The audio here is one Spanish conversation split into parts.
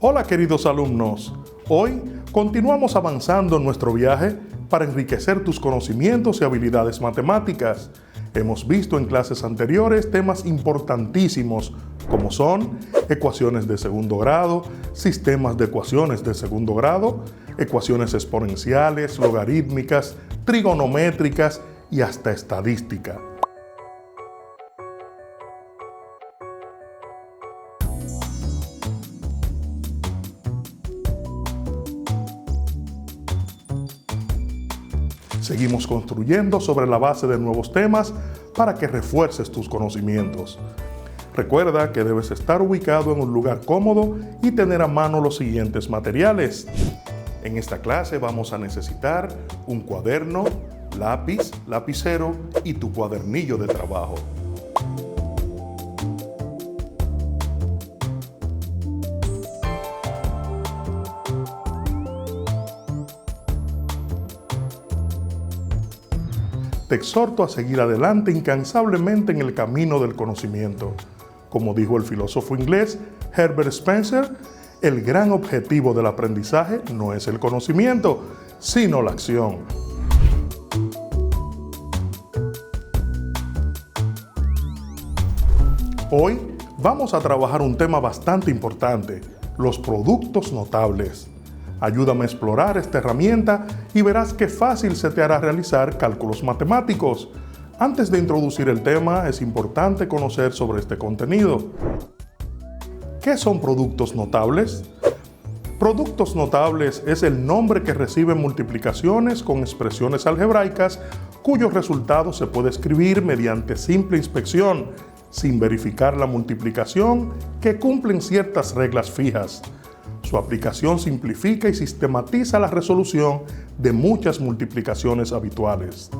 Hola queridos alumnos, hoy continuamos avanzando en nuestro viaje para enriquecer tus conocimientos y habilidades matemáticas. Hemos visto en clases anteriores temas importantísimos como son ecuaciones de segundo grado, sistemas de ecuaciones de segundo grado, ecuaciones exponenciales, logarítmicas, trigonométricas y hasta estadística. Seguimos construyendo sobre la base de nuevos temas para que refuerces tus conocimientos. Recuerda que debes estar ubicado en un lugar cómodo y tener a mano los siguientes materiales. En esta clase vamos a necesitar un cuaderno, lápiz, lapicero y tu cuadernillo de trabajo. Te exhorto a seguir adelante incansablemente en el camino del conocimiento. Como dijo el filósofo inglés Herbert Spencer, el gran objetivo del aprendizaje no es el conocimiento, sino la acción. Hoy vamos a trabajar un tema bastante importante, los productos notables. Ayúdame a explorar esta herramienta y verás qué fácil se te hará realizar cálculos matemáticos. Antes de introducir el tema, es importante conocer sobre este contenido. ¿Qué son productos notables? Productos notables es el nombre que reciben multiplicaciones con expresiones algebraicas cuyos resultados se puede escribir mediante simple inspección, sin verificar la multiplicación, que cumplen ciertas reglas fijas. Su aplicación simplifica y sistematiza la resolución de muchas multiplicaciones habituales.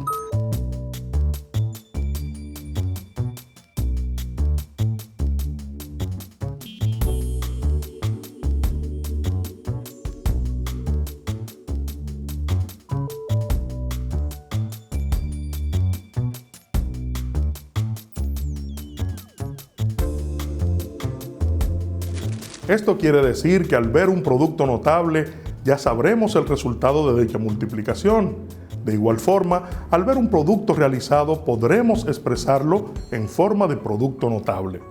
Esto quiere decir que al ver un producto notable ya sabremos el resultado de dicha multiplicación. De igual forma, al ver un producto realizado podremos expresarlo en forma de producto notable.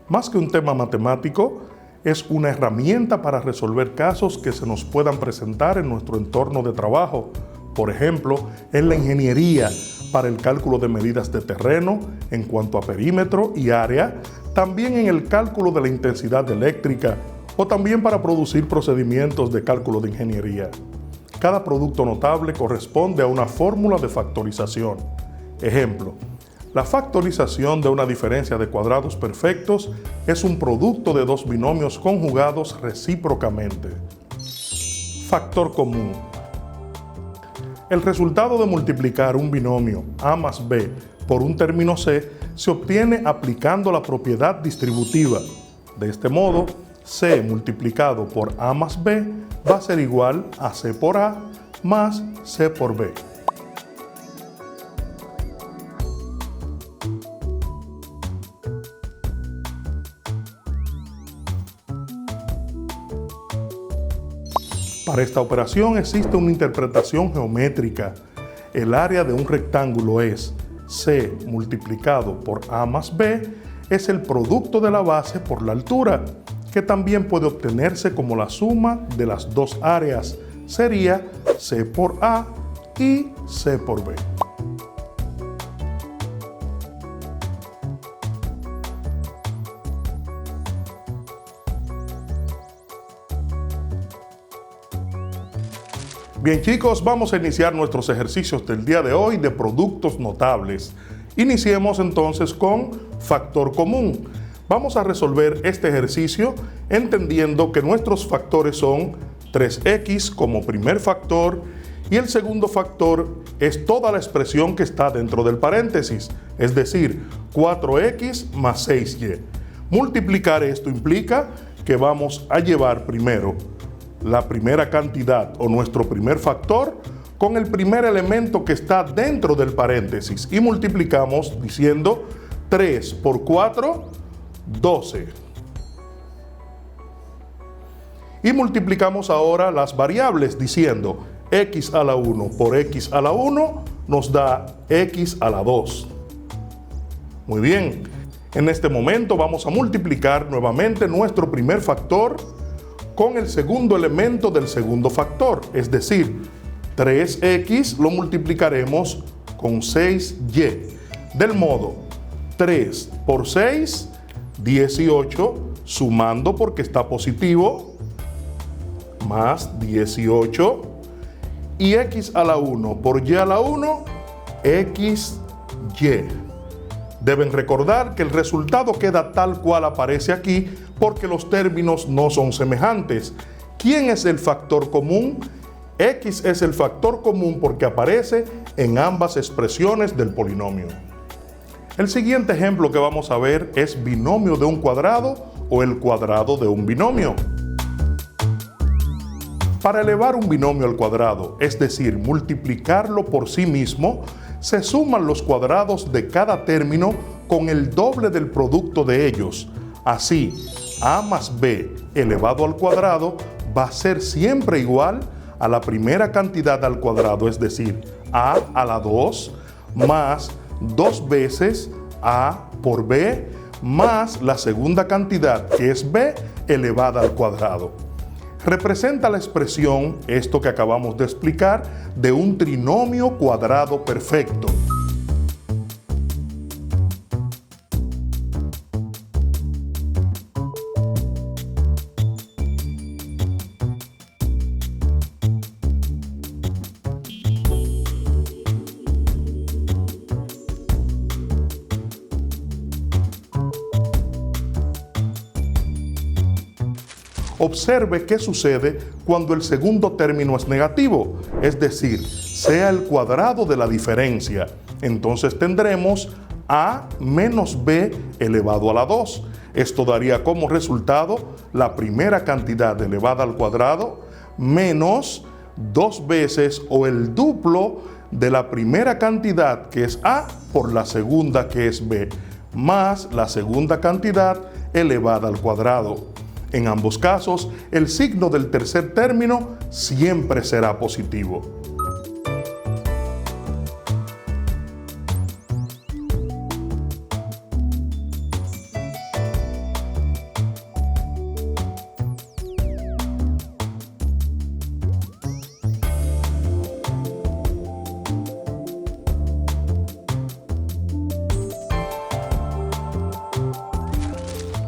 Más que un tema matemático, es una herramienta para resolver casos que se nos puedan presentar en nuestro entorno de trabajo. Por ejemplo, en la ingeniería, para el cálculo de medidas de terreno en cuanto a perímetro y área, también en el cálculo de la intensidad eléctrica o también para producir procedimientos de cálculo de ingeniería. Cada producto notable corresponde a una fórmula de factorización. Ejemplo, la factorización de una diferencia de cuadrados perfectos es un producto de dos binomios conjugados recíprocamente. Factor común. El resultado de multiplicar un binomio A más B por un término C se obtiene aplicando la propiedad distributiva. De este modo, C multiplicado por A más B va a ser igual a C por A más C por B. Para esta operación existe una interpretación geométrica. El área de un rectángulo es C multiplicado por A más B es el producto de la base por la altura, que también puede obtenerse como la suma de las dos áreas. Sería C por A y C por B. Bien chicos, vamos a iniciar nuestros ejercicios del día de hoy de productos notables. Iniciemos entonces con factor común. Vamos a resolver este ejercicio entendiendo que nuestros factores son 3x como primer factor y el segundo factor es toda la expresión que está dentro del paréntesis, es decir, 4x más 6y. Multiplicar esto implica que vamos a llevar primero la primera cantidad o nuestro primer factor con el primer elemento que está dentro del paréntesis y multiplicamos diciendo 3 por 4, 12. Y multiplicamos ahora las variables diciendo x a la 1 por x a la 1 nos da x a la 2. Muy bien, en este momento vamos a multiplicar nuevamente nuestro primer factor con el segundo elemento del segundo factor, es decir, 3x lo multiplicaremos con 6y, del modo 3 por 6, 18, sumando porque está positivo, más 18, y x a la 1 por y a la 1, xy. Deben recordar que el resultado queda tal cual aparece aquí porque los términos no son semejantes. ¿Quién es el factor común? X es el factor común porque aparece en ambas expresiones del polinomio. El siguiente ejemplo que vamos a ver es binomio de un cuadrado o el cuadrado de un binomio. Para elevar un binomio al cuadrado, es decir, multiplicarlo por sí mismo, se suman los cuadrados de cada término con el doble del producto de ellos. Así, a más b elevado al cuadrado va a ser siempre igual a la primera cantidad al cuadrado, es decir, a la 2 más 2 veces a por b más la segunda cantidad que es b elevada al cuadrado. Representa la expresión, esto que acabamos de explicar, de un trinomio cuadrado perfecto. Observe qué sucede cuando el segundo término es negativo, es decir, sea el cuadrado de la diferencia. Entonces tendremos a menos b elevado a la 2. Esto daría como resultado la primera cantidad elevada al cuadrado menos 2 veces o el duplo de la primera cantidad que es a por la segunda que es b, más la segunda cantidad elevada al cuadrado. En ambos casos, el signo del tercer término siempre será positivo.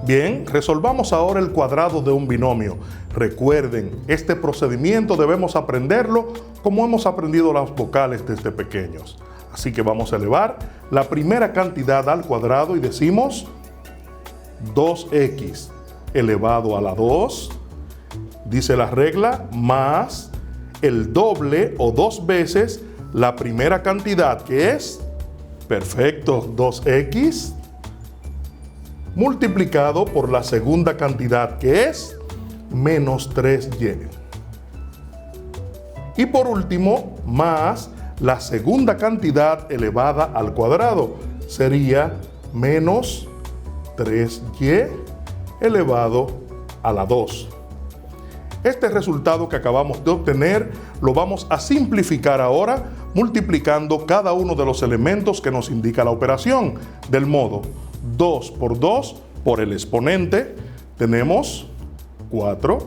Bien, resolvamos ahora el cuadrado de un binomio. Recuerden, este procedimiento debemos aprenderlo como hemos aprendido las vocales desde pequeños. Así que vamos a elevar la primera cantidad al cuadrado y decimos 2x elevado a la 2, dice la regla, más el doble o 2 veces la primera cantidad que es, perfecto, 2x, multiplicado por la segunda cantidad que es menos 3y. Y por último, más la segunda cantidad elevada al cuadrado, sería menos 3y elevado a la 2. Este resultado que acabamos de obtener lo vamos a simplificar ahora multiplicando cada uno de los elementos que nos indica la operación, del modo 2 por 2 por el exponente, tenemos 4,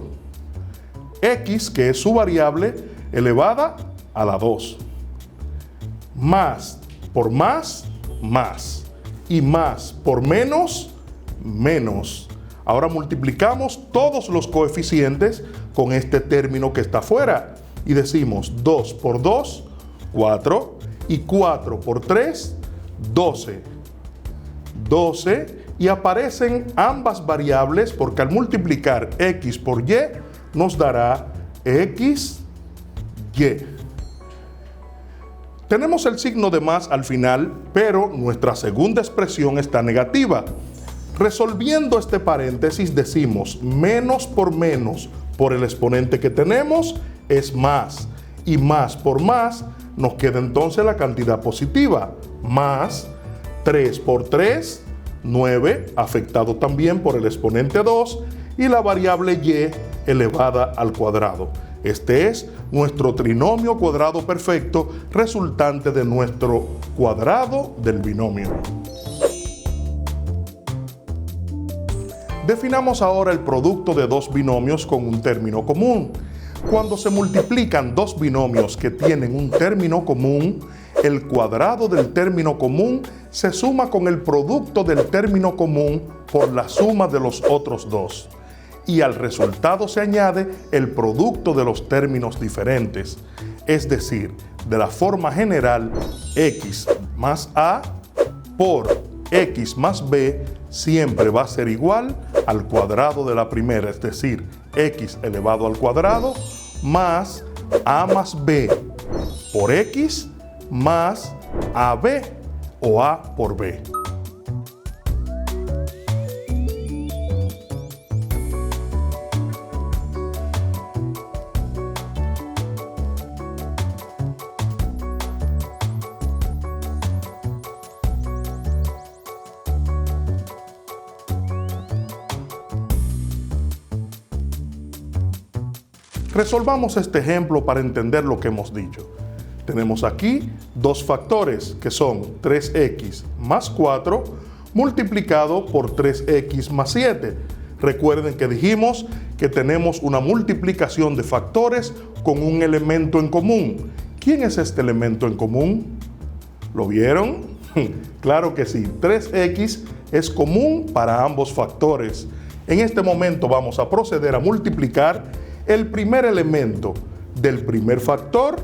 x, que es su variable, elevada a la 2, más por más, más, y más por menos, menos. Ahora multiplicamos todos los coeficientes con este término que está afuera, y decimos 2 por 2, 4, y 4 por 3, 12. 12 y aparecen ambas variables porque al multiplicar x por y nos dará xy. Tenemos el signo de más al final, pero nuestra segunda expresión está negativa. Resolviendo este paréntesis decimos menos por el exponente que tenemos es más, y más por más nos queda entonces la cantidad positiva, más 3 por 3, 9, afectado también por el exponente 2, y la variable y elevada al cuadrado. Este es nuestro trinomio cuadrado perfecto resultante de nuestro cuadrado del binomio. Definamos ahora el producto de dos binomios con un término común. Cuando se multiplican dos binomios que tienen un término común, el cuadrado del término común se suma con el producto del término común por la suma de los otros dos. Y al resultado se añade el producto de los términos diferentes. Es decir, de la forma general, x más a por x más b siempre va a ser igual al cuadrado de la primera, es decir, x elevado al cuadrado más a más b por x más ab o a por b. Resolvamos este ejemplo para entender lo que hemos dicho. Tenemos aquí dos factores que son 3x más 4 multiplicado por 3x más 7. Recuerden que dijimos que tenemos una multiplicación de factores con un elemento en común. ¿Quién es este elemento en común? ¿Lo vieron? Claro que sí, 3x es común para ambos factores. En este momento vamos a proceder a multiplicar el primer elemento del primer factor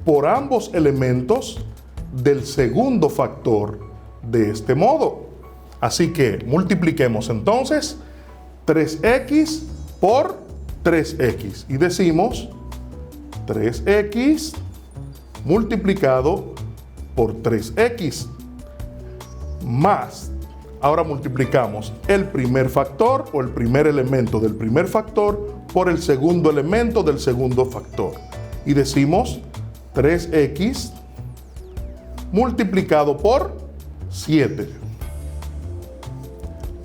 por ambos elementos del segundo factor de este modo. Así que multipliquemos entonces 3x por 3x y decimos 3x multiplicado por 3x más. Ahora multiplicamos el primer factor o el primer elemento del primer factor por el segundo elemento del segundo factor. Y decimos 3x multiplicado por 7.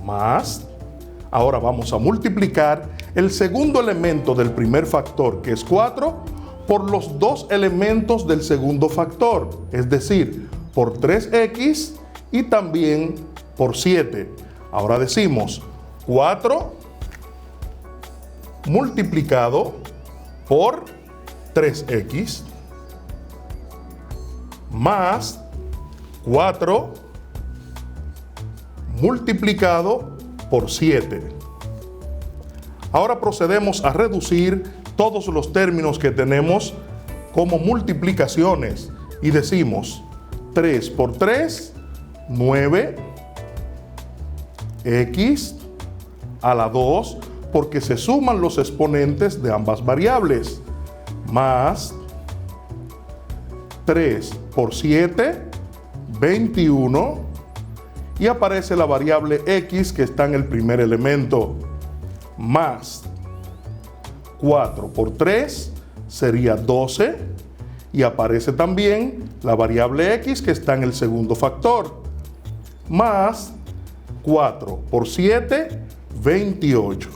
Más. Ahora vamos a multiplicar el segundo elemento del primer factor, que es 4, por los dos elementos del segundo factor. Es decir, por 3x y también por 7. Ahora decimos 4 multiplicado por 3x más 4 multiplicado por 7. Ahora procedemos a reducir todos los términos que tenemos como multiplicaciones y decimos 3 por 3, 9, x a la 2, porque se suman los exponentes de ambas variables, más 3 por 7, 21, y aparece la variable x que está en el primer elemento, más 4 por 3 sería 12, y aparece también la variable x que está en el segundo factor, más 4 por 7, 28.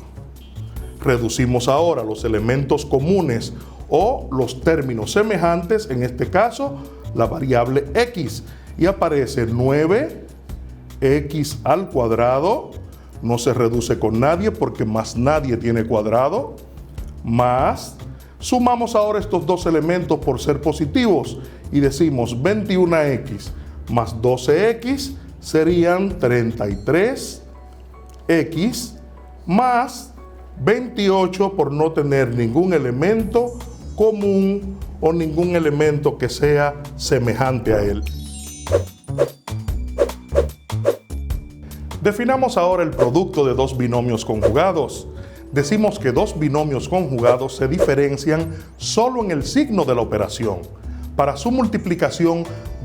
Reducimos ahora los elementos comunes o los términos semejantes, en este caso la variable x, y aparece 9x al cuadrado, no se reduce con nadie porque más nadie tiene cuadrado, más, sumamos ahora estos dos elementos por ser positivos y decimos 21x más 12x serían 33x más 28 por no tener ningún elemento común o ningún elemento que sea semejante a él. Definamos ahora el producto de dos binomios conjugados. Decimos que dos binomios conjugados se diferencian solo en el signo de la operación. Para su multiplicación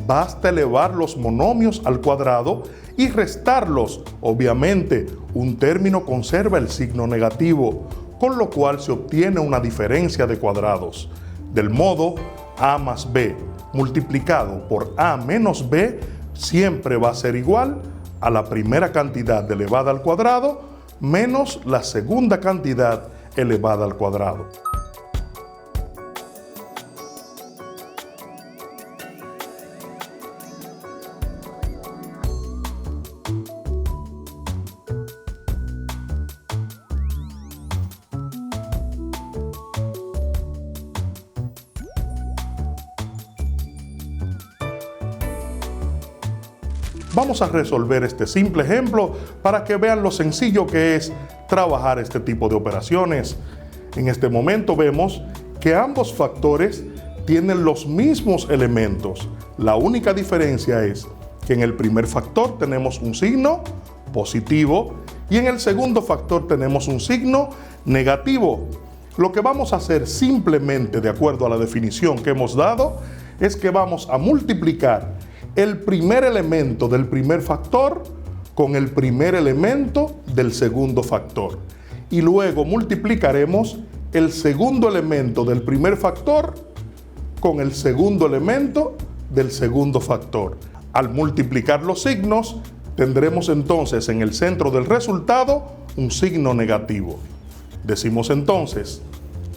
basta elevar los monomios al cuadrado y restarlos. Obviamente, un término conserva el signo negativo, con lo cual se obtiene una diferencia de cuadrados. Del modo, a más b multiplicado por a menos b siempre va a ser igual a la primera cantidad elevada al cuadrado menos la segunda cantidad elevada al cuadrado. Vamos a resolver este simple ejemplo para que vean lo sencillo que es trabajar este tipo de operaciones. En este momento vemos que ambos factores tienen los mismos elementos. La única diferencia es que en el primer factor tenemos un signo positivo y en el segundo factor tenemos un signo negativo. Lo que vamos a hacer simplemente, de acuerdo a la definición que hemos dado, es que vamos a multiplicar el primer elemento del primer factor con el primer elemento del segundo factor. Y luego multiplicaremos el segundo elemento del primer factor con el segundo elemento del segundo factor. Al multiplicar los signos, tendremos entonces en el centro del resultado un signo negativo. Decimos entonces,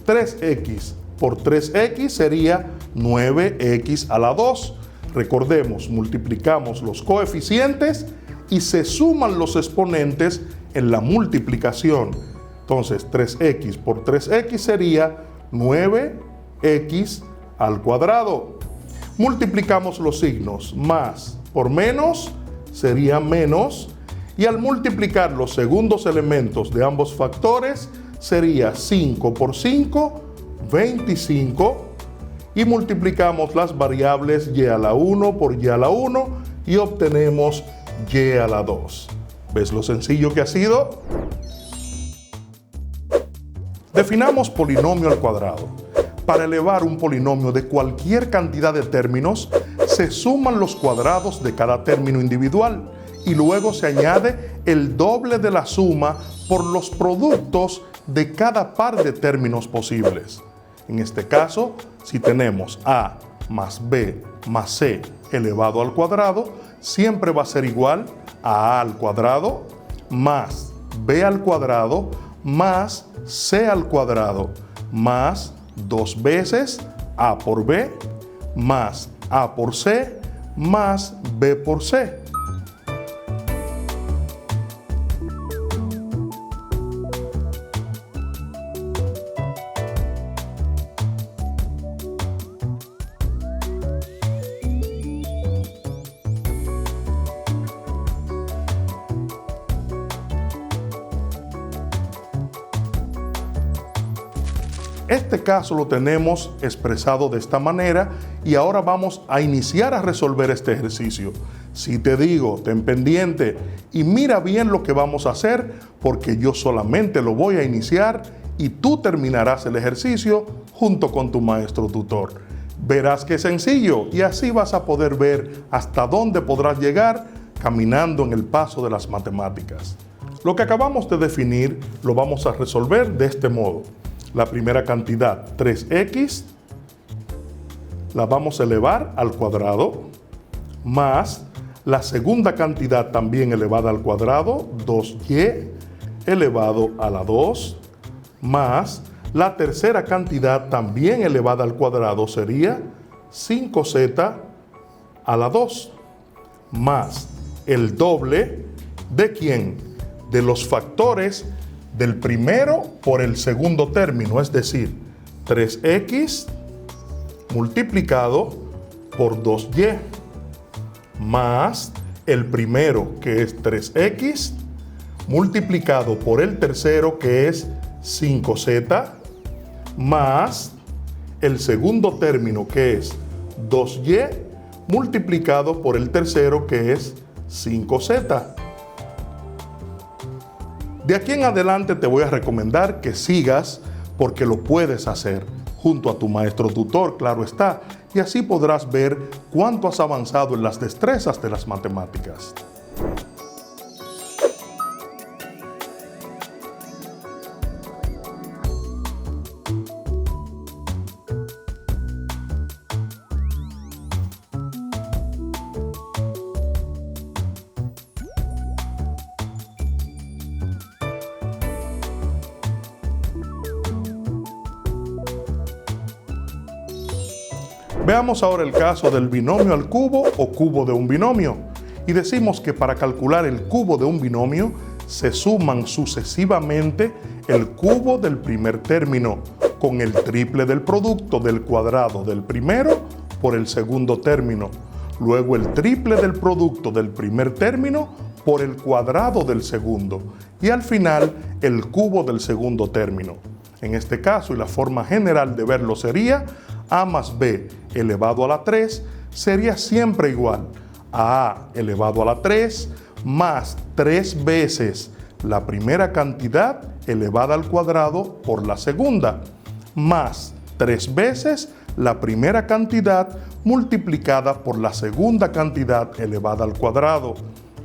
3x por 3x sería 9x a la 2. Recordemos, multiplicamos los coeficientes y se suman los exponentes en la multiplicación. Entonces, 3x por 3x sería 9x al cuadrado. Multiplicamos los signos, más por menos sería menos, y al multiplicar los segundos elementos de ambos factores sería 5 por 5, 25, y multiplicamos las variables y a la 1 por y a la 1 y obtenemos y a la 2. ¿Ves lo sencillo que ha sido? Definamos polinomio al cuadrado. Para elevar un polinomio de cualquier cantidad de términos, se suman los cuadrados de cada término individual y luego se añade el doble de la suma por los productos de cada par de términos posibles. En este caso, si tenemos a más b más c elevado al cuadrado, siempre va a ser igual a al cuadrado más b al cuadrado más c al cuadrado más 2 veces a por b más a por c más b por c. Este caso lo tenemos expresado de esta manera y ahora vamos a iniciar a resolver este ejercicio. Si te digo, ten pendiente y mira bien lo que vamos a hacer, porque yo solamente lo voy a iniciar y tú terminarás el ejercicio junto con tu maestro tutor. Verás que es sencillo y así vas a poder ver hasta dónde podrás llegar caminando en el paso de las matemáticas. Lo que acabamos de definir lo vamos a resolver de este modo. La primera cantidad, 3x, la vamos a elevar al cuadrado, más la segunda cantidad también elevada al cuadrado, 2y elevado a la 2, más la tercera cantidad también elevada al cuadrado sería 5z a la 2, más el doble de ¿quién? De los factores del primero por el segundo término, es decir, 3x multiplicado por 2y, más el primero que es 3x multiplicado por el tercero que es 5z, más el segundo término que es 2y multiplicado por el tercero que es 5z. De aquí en adelante te voy a recomendar que sigas porque lo puedes hacer junto a tu maestro tutor, claro está, y así podrás ver cuánto has avanzado en las destrezas de las matemáticas. Veamos ahora el caso del binomio al cubo o cubo de un binomio. Y decimos que para calcular el cubo de un binomio se suman sucesivamente el cubo del primer término con el triple del producto del cuadrado del primero por el segundo término, luego el triple del producto del primer término por el cuadrado del segundo y al final el cubo del segundo término. En este caso, y la forma general de verlo sería a más b elevado a la 3 sería siempre igual a a elevado a la 3 más 3 veces la primera cantidad elevada al cuadrado por la segunda, más 3 veces la primera cantidad multiplicada por la segunda cantidad elevada al cuadrado,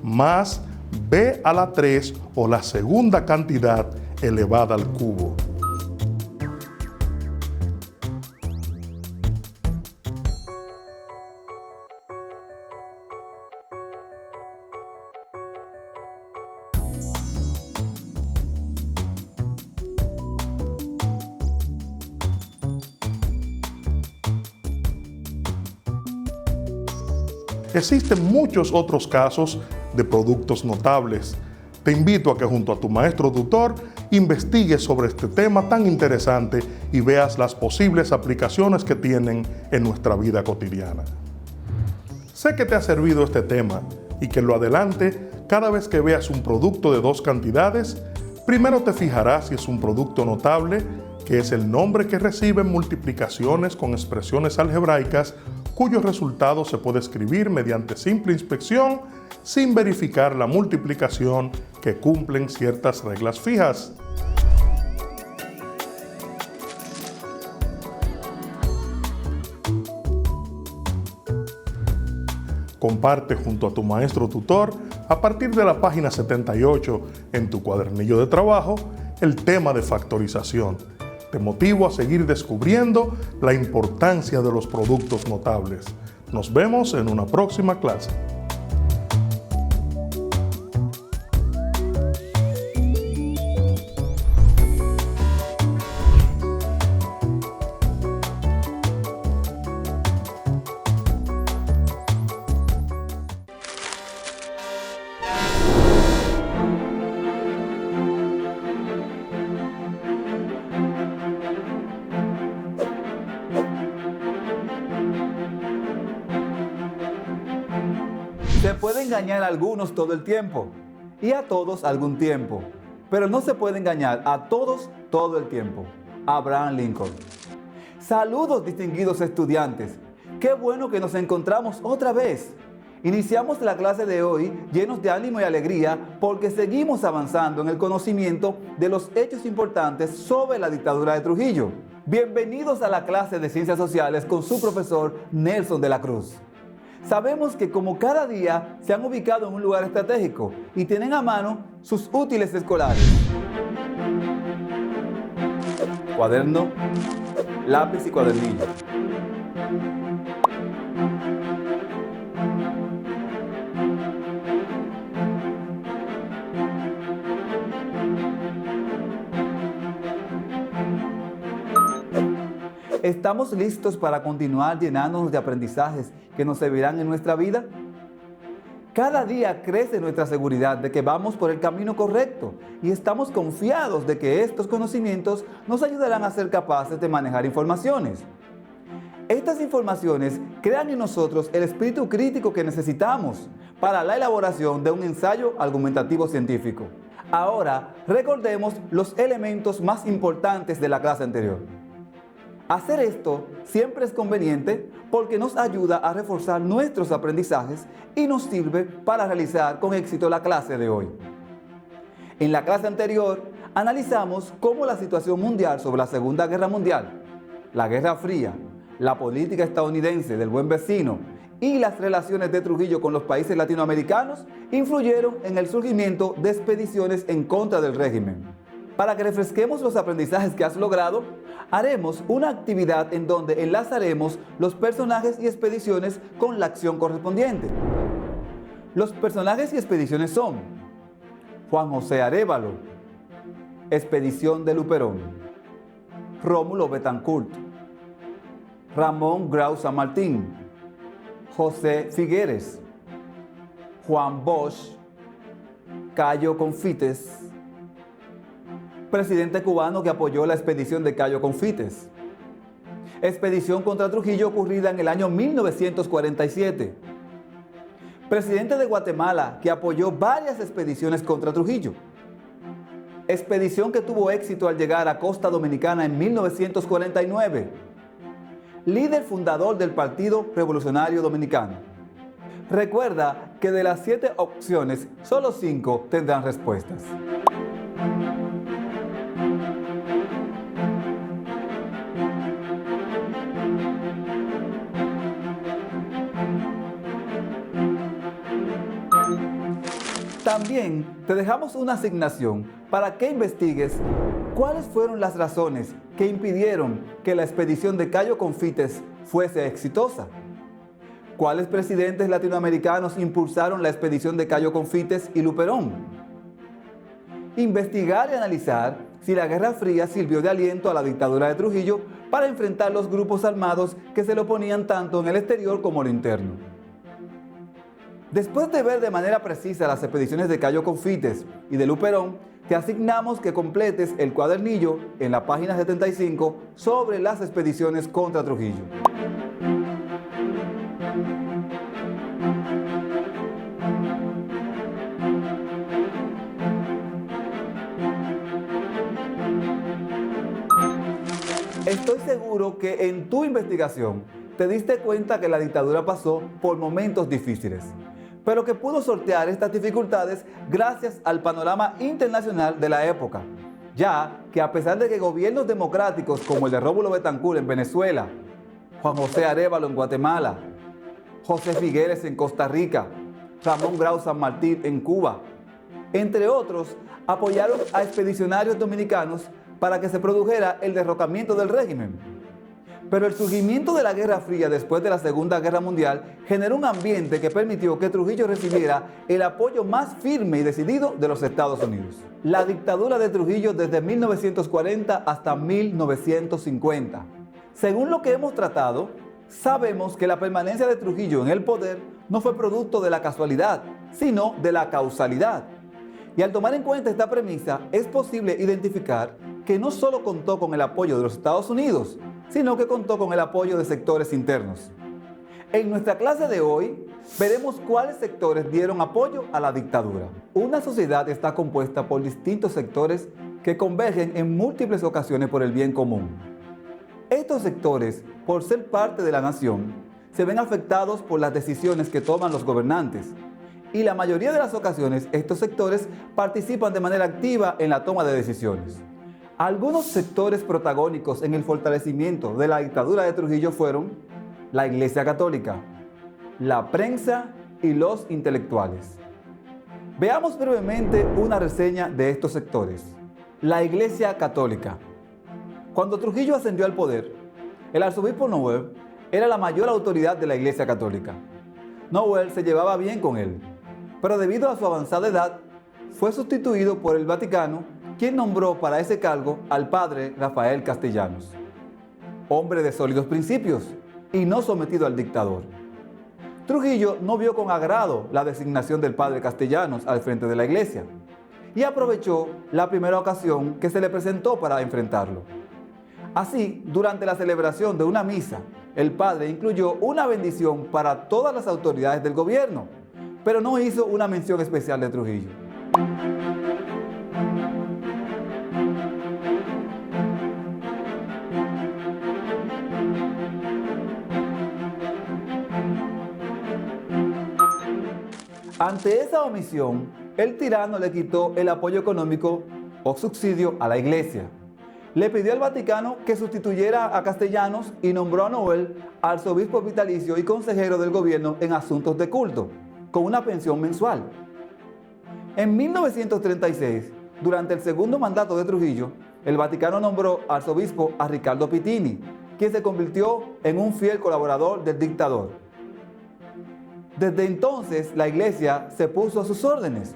más b a la 3 o la segunda cantidad elevada al cubo. Existen muchos otros casos de productos notables. Te invito a que junto a tu maestro tutor investigues sobre este tema tan interesante y veas las posibles aplicaciones que tienen en nuestra vida cotidiana. Sé que te ha servido este tema y que en lo adelante, cada vez que veas un producto de dos cantidades, primero te fijarás si es un producto notable, que es el nombre que reciben multiplicaciones con expresiones algebraicas cuyo resultado se puede escribir mediante simple inspección sin verificar la multiplicación que cumplen ciertas reglas fijas. Comparte junto a tu maestro tutor, a partir de la página 78 en tu cuadernillo de trabajo, el tema de factorización. Te motivo a seguir descubriendo la importancia de los productos notables. Nos vemos en una próxima clase. Se puede engañar a algunos todo el tiempo y a todos algún tiempo, pero no se puede engañar a todos todo el tiempo. Abraham Lincoln. Saludos, distinguidos estudiantes. Qué bueno que nos encontramos otra vez. Iniciamos la clase de hoy llenos de ánimo y alegría porque seguimos avanzando en el conocimiento de los hechos importantes sobre la dictadura de Trujillo. Bienvenidos a la clase de Ciencias Sociales con su profesor Nelson de la Cruz. Sabemos que como cada día se han ubicado en un lugar estratégico y tienen a mano sus útiles escolares. Cuaderno, lápiz y cuadernillo. ¿Estamos listos para continuar llenándonos de aprendizajes que nos servirán en nuestra vida? Cada día crece nuestra seguridad de que vamos por el camino correcto y estamos confiados de que estos conocimientos nos ayudarán a ser capaces de manejar informaciones. Estas informaciones crean en nosotros el espíritu crítico que necesitamos para la elaboración de un ensayo argumentativo científico. Ahora, recordemos los elementos más importantes de la clase anterior. Hacer esto siempre es conveniente porque nos ayuda a reforzar nuestros aprendizajes y nos sirve para realizar con éxito la clase de hoy. En la clase anterior analizamos cómo la situación mundial sobre la Segunda Guerra Mundial, la Guerra Fría, la política estadounidense del buen vecino y las relaciones de Trujillo con los países latinoamericanos influyeron en el surgimiento de expediciones en contra del régimen. Para que refresquemos los aprendizajes que has logrado, haremos una actividad en donde enlazaremos los personajes y expediciones con la acción correspondiente. Los personajes y expediciones son Juan José Arévalo, Expedición de Luperón, Rómulo Betancourt, Ramón Grau San Martín, José Figueres, Juan Bosch, Cayo Confites, presidente cubano que apoyó la expedición de Cayo Confites, expedición contra Trujillo ocurrida en el año 1947, presidente de Guatemala que apoyó varias expediciones contra Trujillo, expedición que tuvo éxito al llegar a Costa Dominicana en 1949, líder fundador del Partido Revolucionario Dominicano. Recuerda que de las 7 opciones, solo 5 tendrán respuestas. También te dejamos una asignación para que investigues cuáles fueron las razones que impidieron que la expedición de Cayo Confites fuese exitosa. ¿Cuáles presidentes latinoamericanos impulsaron la expedición de Cayo Confites y Luperón? Investigar y analizar si la Guerra Fría sirvió de aliento a la dictadura de Trujillo para enfrentar los grupos armados que se le oponían tanto en el exterior como en lo interno. Después de ver de manera precisa las expediciones de Cayo Confites y de Luperón, te asignamos que completes el cuadernillo en la página 75 sobre las expediciones contra Trujillo. Estoy seguro que en tu investigación te diste cuenta que la dictadura pasó por momentos difíciles, pero que pudo sortear estas dificultades gracias al panorama internacional de la época, ya que a pesar de que gobiernos democráticos como el de Rómulo Betancourt en Venezuela, Juan José Arévalo en Guatemala, José Figueres en Costa Rica, Ramón Grau San Martín en Cuba, entre otros, apoyaron a expedicionarios dominicanos para que se produjera el derrocamiento del régimen. Pero el surgimiento de la Guerra Fría después de la Segunda Guerra Mundial generó un ambiente que permitió que Trujillo recibiera el apoyo más firme y decidido de los Estados Unidos. La dictadura de Trujillo desde 1940 hasta 1950. Según lo que hemos tratado, sabemos que la permanencia de Trujillo en el poder no fue producto de la casualidad, sino de la causalidad. Y al tomar en cuenta esta premisa, es posible identificar que no solo contó con el apoyo de los Estados Unidos, sino que contó con el apoyo de sectores internos. En nuestra clase de hoy, veremos cuáles sectores dieron apoyo a la dictadura. Una sociedad está compuesta por distintos sectores que convergen en múltiples ocasiones por el bien común. Estos sectores, por ser parte de la nación, se ven afectados por las decisiones que toman los gobernantes, y la mayoría de las ocasiones estos sectores participan de manera activa en la toma de decisiones. Algunos sectores protagónicos en el fortalecimiento de la dictadura de Trujillo fueron la Iglesia Católica, la prensa y los intelectuales. Veamos brevemente una reseña de estos sectores. La Iglesia Católica. Cuando Trujillo ascendió al poder, el arzobispo Noel era la mayor autoridad de la Iglesia Católica. Noel se llevaba bien con él, pero debido a su avanzada edad, fue sustituido por el Vaticano, quien nombró para ese cargo al padre Rafael Castellanos, hombre de sólidos principios y no sometido al dictador. Trujillo no vio con agrado la designación del padre Castellanos al frente de la iglesia y aprovechó la primera ocasión que se le presentó para enfrentarlo. Así, durante la celebración de una misa, el padre incluyó una bendición para todas las autoridades del gobierno, pero no hizo una mención especial de Trujillo. Ante esa omisión, el tirano le quitó el apoyo económico o subsidio a la iglesia. Le pidió al Vaticano que sustituyera a Castellanos y nombró a Noel arzobispo vitalicio y consejero del gobierno en asuntos de culto, con una pensión mensual. En 1936, durante el segundo mandato de Trujillo, el Vaticano nombró arzobispo a Ricardo Pittini, quien se convirtió en un fiel colaborador del dictador. Desde entonces, la iglesia se puso a sus órdenes.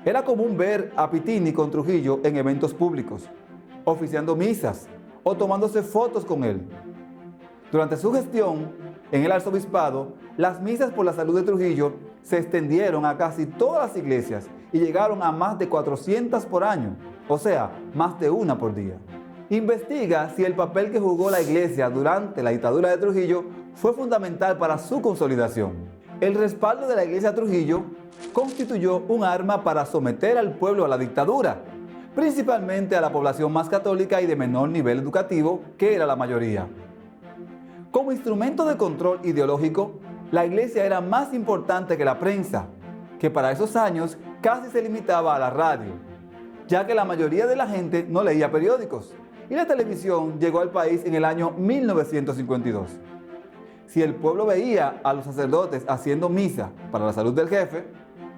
Era común ver a Pittini con Trujillo en eventos públicos, oficiando misas o tomándose fotos con él. Durante su gestión en el arzobispado, las misas por la salud de Trujillo se extendieron a casi todas las iglesias y llegaron a más de 400 por año, o sea, más de una por día. Investiga si el papel que jugó la iglesia durante la dictadura de Trujillo fue fundamental para su consolidación. El respaldo de la iglesia a Trujillo constituyó un arma para someter al pueblo a la dictadura, principalmente a la población más católica y de menor nivel educativo, que era la mayoría. Como instrumento de control ideológico, la iglesia era más importante que la prensa, que para esos años casi se limitaba a la radio, ya que la mayoría de la gente no leía periódicos, y la televisión llegó al país en el año 1952. Si el pueblo veía a los sacerdotes haciendo misa para la salud del jefe,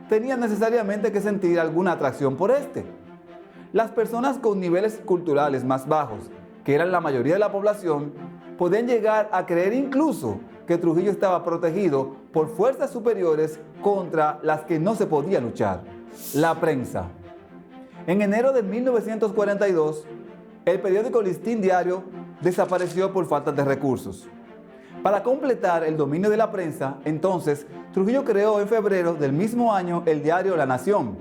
tenían necesariamente que sentir alguna atracción por este. Las personas con niveles culturales más bajos, que eran la mayoría de la población, podían llegar a creer incluso que Trujillo estaba protegido por fuerzas superiores contra las que no se podía luchar. La prensa. En enero de 1942, el periódico Listín Diario desapareció por falta de recursos. Para completar el dominio de la prensa, entonces, Trujillo creó en febrero del mismo año el diario La Nación.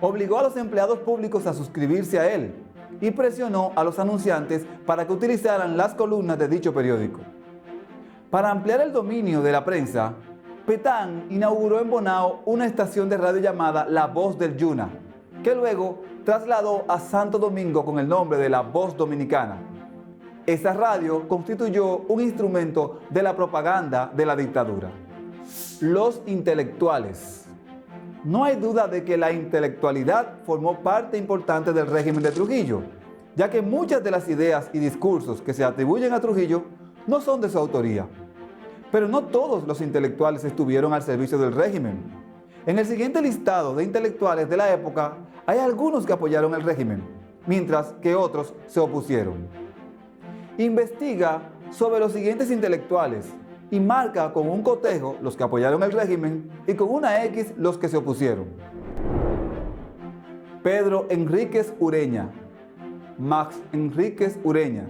Obligó a los empleados públicos a suscribirse a él y presionó a los anunciantes para que utilizaran las columnas de dicho periódico. Para ampliar el dominio de la prensa, Petán inauguró en Bonao una estación de radio llamada La Voz del Yuna, que luego trasladó a Santo Domingo con el nombre de La Voz Dominicana. Esa radio constituyó un instrumento de la propaganda de la dictadura. Los intelectuales. No hay duda de que la intelectualidad formó parte importante del régimen de Trujillo, ya que muchas de las ideas y discursos que se atribuyen a Trujillo no son de su autoría. Pero no todos los intelectuales estuvieron al servicio del régimen. En el siguiente listado de intelectuales de la época, hay algunos que apoyaron el régimen, mientras que otros se opusieron. Investiga sobre los siguientes intelectuales y marca con un cotejo los que apoyaron el régimen y con una X los que se opusieron. Pedro Enríquez Ureña, Max Enríquez Ureña,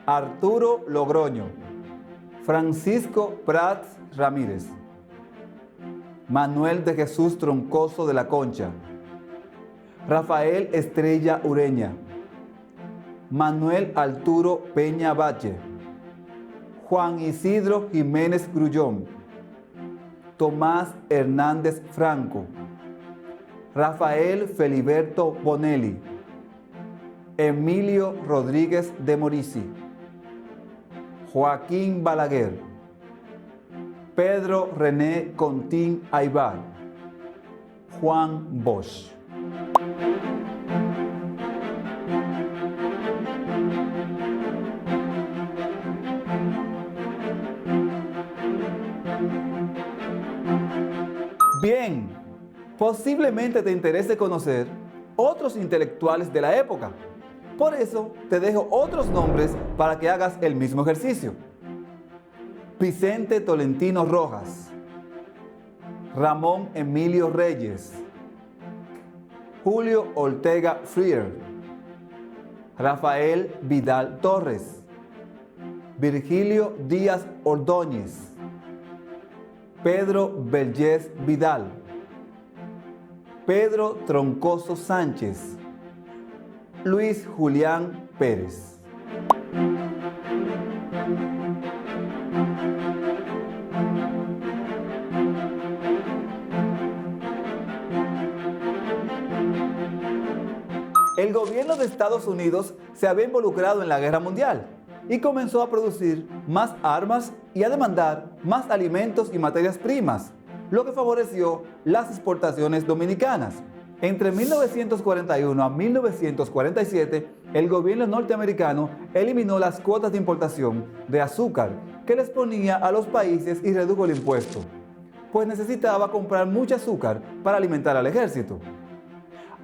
Arturo Logroño, Francisco Prats Ramírez, Manuel de Jesús Troncoso de la Concha, Rafael Estrella Ureña, Manuel Arturo Peña Valle, Juan Isidro Jiménez Grullón, Tomás Hernández Franco, Rafael Feliberto Bonelli, Emilio Rodríguez de Morici, Joaquín Balaguer, Pedro René Contín Aybar, Juan Bosch. Bien, posiblemente te interese conocer otros intelectuales de la época. Por eso te dejo otros nombres para que hagas el mismo ejercicio. Vicente Tolentino Rojas, Ramón Emilio Reyes, Julio Ortega Freire, Rafael Vidal Torres, Virgilio Díaz Ordóñez, Pedro Vergés Vidal, Pedro Troncoso Sánchez, Luis Julián Pérez. El gobierno de Estados Unidos se había involucrado en la guerra mundial y comenzó a producir más armas y a demandar más alimentos y materias primas, lo que favoreció las exportaciones dominicanas. Entre 1941 a 1947, el gobierno norteamericano eliminó las cuotas de importación de azúcar que les ponía a los países y redujo el impuesto, pues necesitaba comprar mucho azúcar para alimentar al ejército.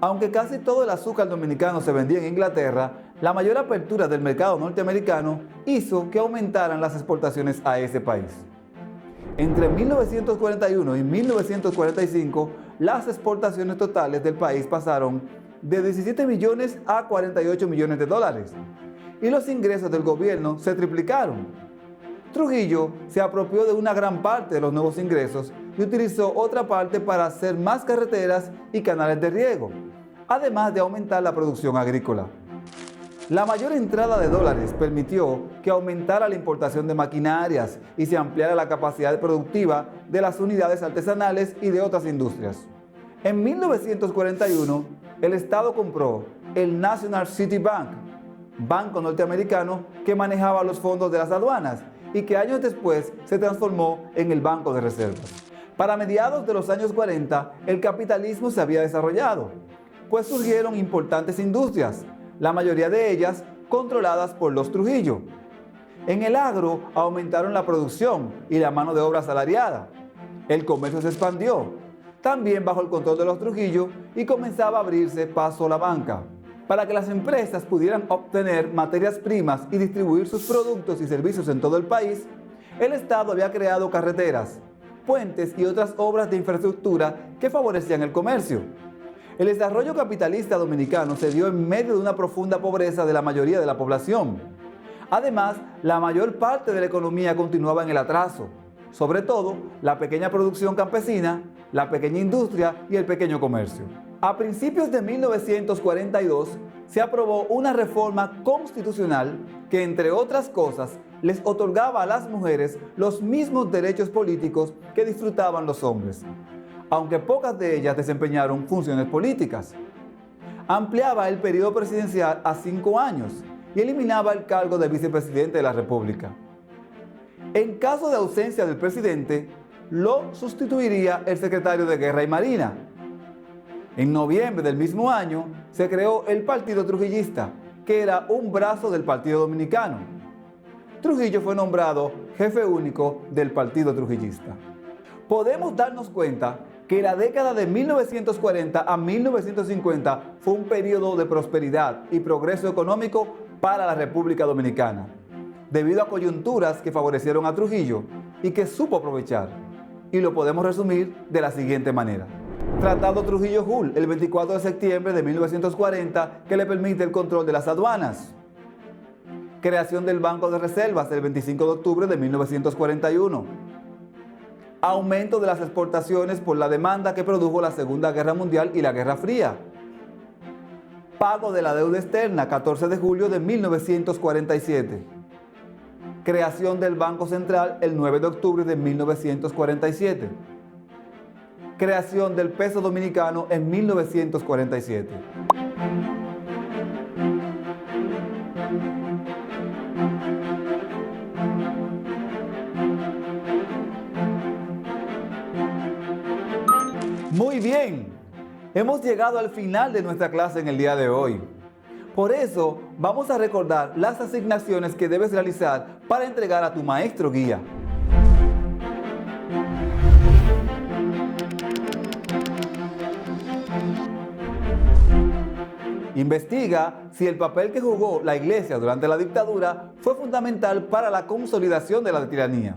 Aunque casi todo el azúcar dominicano se vendía en Inglaterra, la mayor apertura del mercado norteamericano hizo que aumentaran las exportaciones a ese país. Entre 1941 y 1945, las exportaciones totales del país pasaron de 17 millones a 48 millones de dólares y los ingresos del gobierno se triplicaron. Trujillo se apropió de una gran parte de los nuevos ingresos y utilizó otra parte para hacer más carreteras y canales de riego, además de aumentar la producción agrícola. La mayor entrada de dólares permitió que aumentara la importación de maquinarias y se ampliara la capacidad productiva de las unidades artesanales y de otras industrias. En 1941, el Estado compró el National City Bank, banco norteamericano que manejaba los fondos de las aduanas y que años después se transformó en el Banco de Reservas. Para mediados de los años 40, el capitalismo se había desarrollado, pues surgieron importantes industrias, la mayoría de ellas controladas por los Trujillo. En el agro aumentaron la producción y la mano de obra asalariada. El comercio se expandió, también bajo el control de los Trujillo, y comenzaba a abrirse paso a la banca. Para que las empresas pudieran obtener materias primas y distribuir sus productos y servicios en todo el país, el Estado había creado carreteras, puentes y otras obras de infraestructura que favorecían el comercio. El desarrollo capitalista dominicano se dio en medio de una profunda pobreza de la mayoría de la población. Además, la mayor parte de la economía continuaba en el atraso, sobre todo la pequeña producción campesina, la pequeña industria y el pequeño comercio. A principios de 1942 se aprobó una reforma constitucional que, entre otras cosas, les otorgaba a las mujeres los mismos derechos políticos que disfrutaban los hombres, aunque pocas de ellas desempeñaron funciones políticas. Ampliaba el periodo presidencial a 5 años y eliminaba el cargo de vicepresidente de la República. En caso de ausencia del presidente, lo sustituiría el secretario de Guerra y Marina. En noviembre del mismo año se creó el Partido Trujillista, que era un brazo del Partido Dominicano. Trujillo fue nombrado jefe único del Partido Trujillista. Podemos darnos cuenta que la década de 1940 a 1950 fue un periodo de prosperidad y progreso económico para la República Dominicana, debido a coyunturas que favorecieron a Trujillo y que supo aprovechar. Y lo podemos resumir de la siguiente manera. Tratado Trujillo-Hull, el 24 de septiembre de 1940, que le permite el control de las aduanas. Creación del Banco de Reservas el 25 de octubre de 1941. Aumento de las exportaciones por la demanda que produjo la Segunda Guerra Mundial y la Guerra Fría. Pago de la deuda externa, 14 de julio de 1947. Creación del Banco Central el 9 de octubre de 1947. Creación del peso dominicano en 1947. Muy bien, hemos llegado al final de nuestra clase en el día de hoy. Por eso, vamos a recordar las asignaciones que debes realizar para entregar a tu maestro guía. Investiga si el papel que jugó la Iglesia durante la dictadura fue fundamental para la consolidación de la tiranía.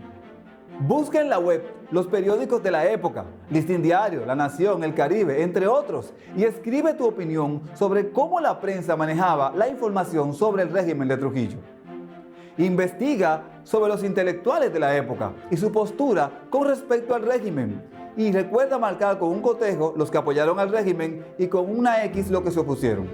Busca en la web los periódicos de la época, Listín Diario, La Nación, El Caribe, entre otros, y escribe tu opinión sobre cómo la prensa manejaba la información sobre el régimen de Trujillo. Investiga sobre los intelectuales de la época y su postura con respecto al régimen, y recuerda marcar con un cotejo los que apoyaron al régimen y con una X los que se opusieron.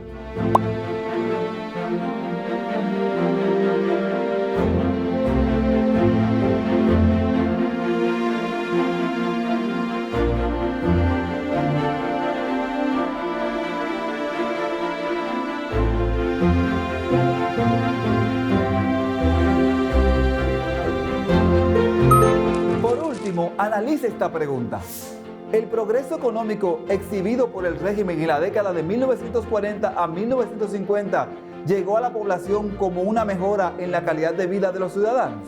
Analice esta pregunta. ¿El progreso económico exhibido por el régimen en la década de 1940 a 1950 llegó a la población como una mejora en la calidad de vida de los ciudadanos?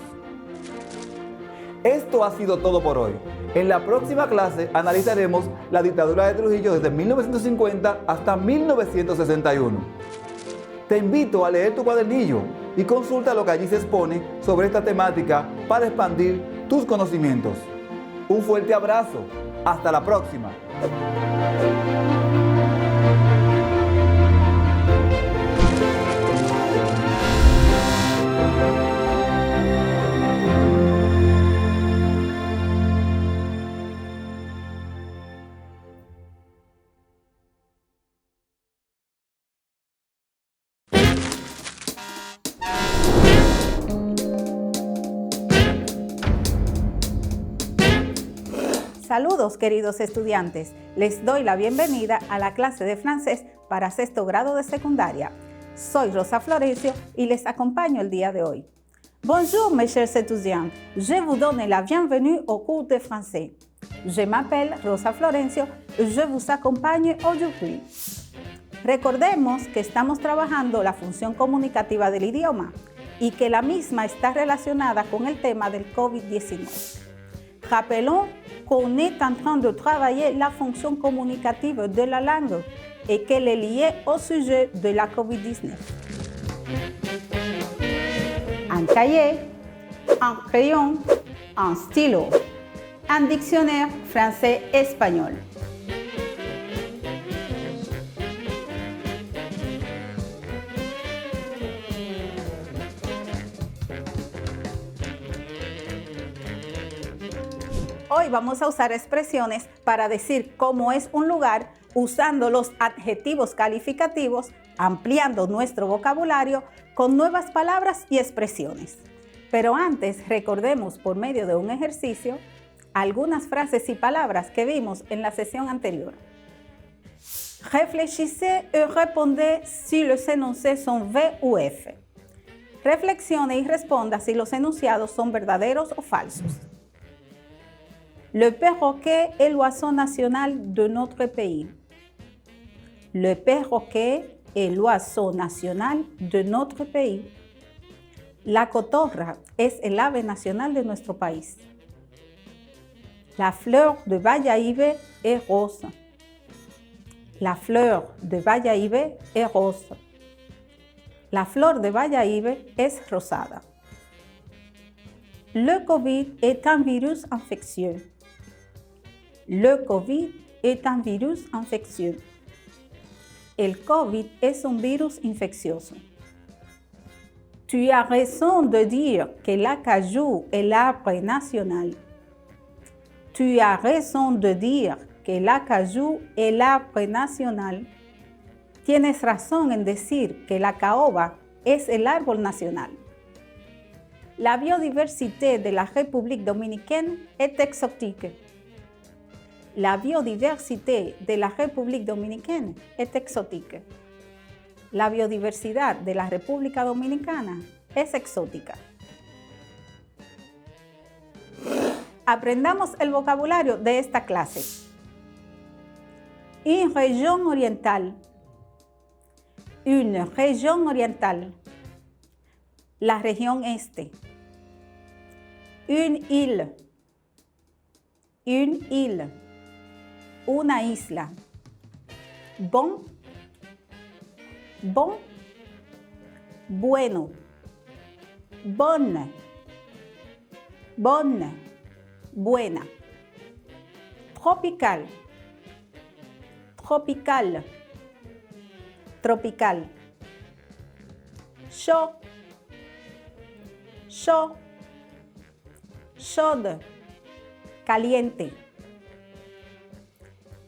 Esto ha sido todo por hoy. En la próxima clase analizaremos la dictadura de Trujillo desde 1950 hasta 1961. Te invito a leer tu cuadernillo y consulta lo que allí se expone sobre esta temática para expandir tus conocimientos. Un fuerte abrazo. Hasta la próxima. Saludos, queridos estudiantes. Les doy la bienvenida a la clase de francés para sexto grado de secundaria. Soy Rosa Florencio y les acompaño el día de hoy. Bonjour, mes chers étudiants. Je vous donne la bienvenue au cours de français. Je m'appelle Rosa Florencio y je vous accompagne aujourd'hui. Recordemos que estamos trabajando la función comunicativa del idioma y que la misma está relacionada con el tema del COVID-19. Rappelons qu'on est en train de travailler la fonction communicative de la langue et qu'elle est liée au sujet de la COVID-19. Un cahier, un crayon, un stylo, un dictionnaire français-espagnol. Hoy vamos a usar expresiones para decir cómo es un lugar usando los adjetivos calificativos, ampliando nuestro vocabulario con nuevas palabras y expresiones. Pero antes, recordemos por medio de un ejercicio algunas frases y palabras que vimos en la sesión anterior. Réfléchissez et répondez si les énoncés sont V ou F. Reflexione y responda si los enunciados son verdaderos o falsos. Le perroquet est l'oiseau national de notre pays. Le perroquet est l'oiseau national de notre pays. La cotorra es el ave nacional de nuestro país. La fleur de Bayahibe est rose. La fleur de Bayahibe est rose. La flor de Bayahibe es rosada. Le COVID est un virus infectieux. Le COVID est un virus infectieux. El COVID es un virus infeccioso. Tu as raison de dire que l'acajou est l'arbre national. Tu as raison de dire que l'acajou est l'arbre national. Tienes razón en decir que la caoba es el árbol nacional. La biodiversité de la République dominicaine est exotique. La biodiversité de la République dominicaine est exotique. La biodiversidad de la República Dominicana es exótica. Aprendamos el vocabulario de esta clase. Une région orientale. Une région orientale. La región este. Une île. Une île. Una isla. Bon. Bon. Bueno. Bonne. Bonne. Buena. Tropical. Tropical. Tropical. Chaud. Chaud. Chaude. Caliente.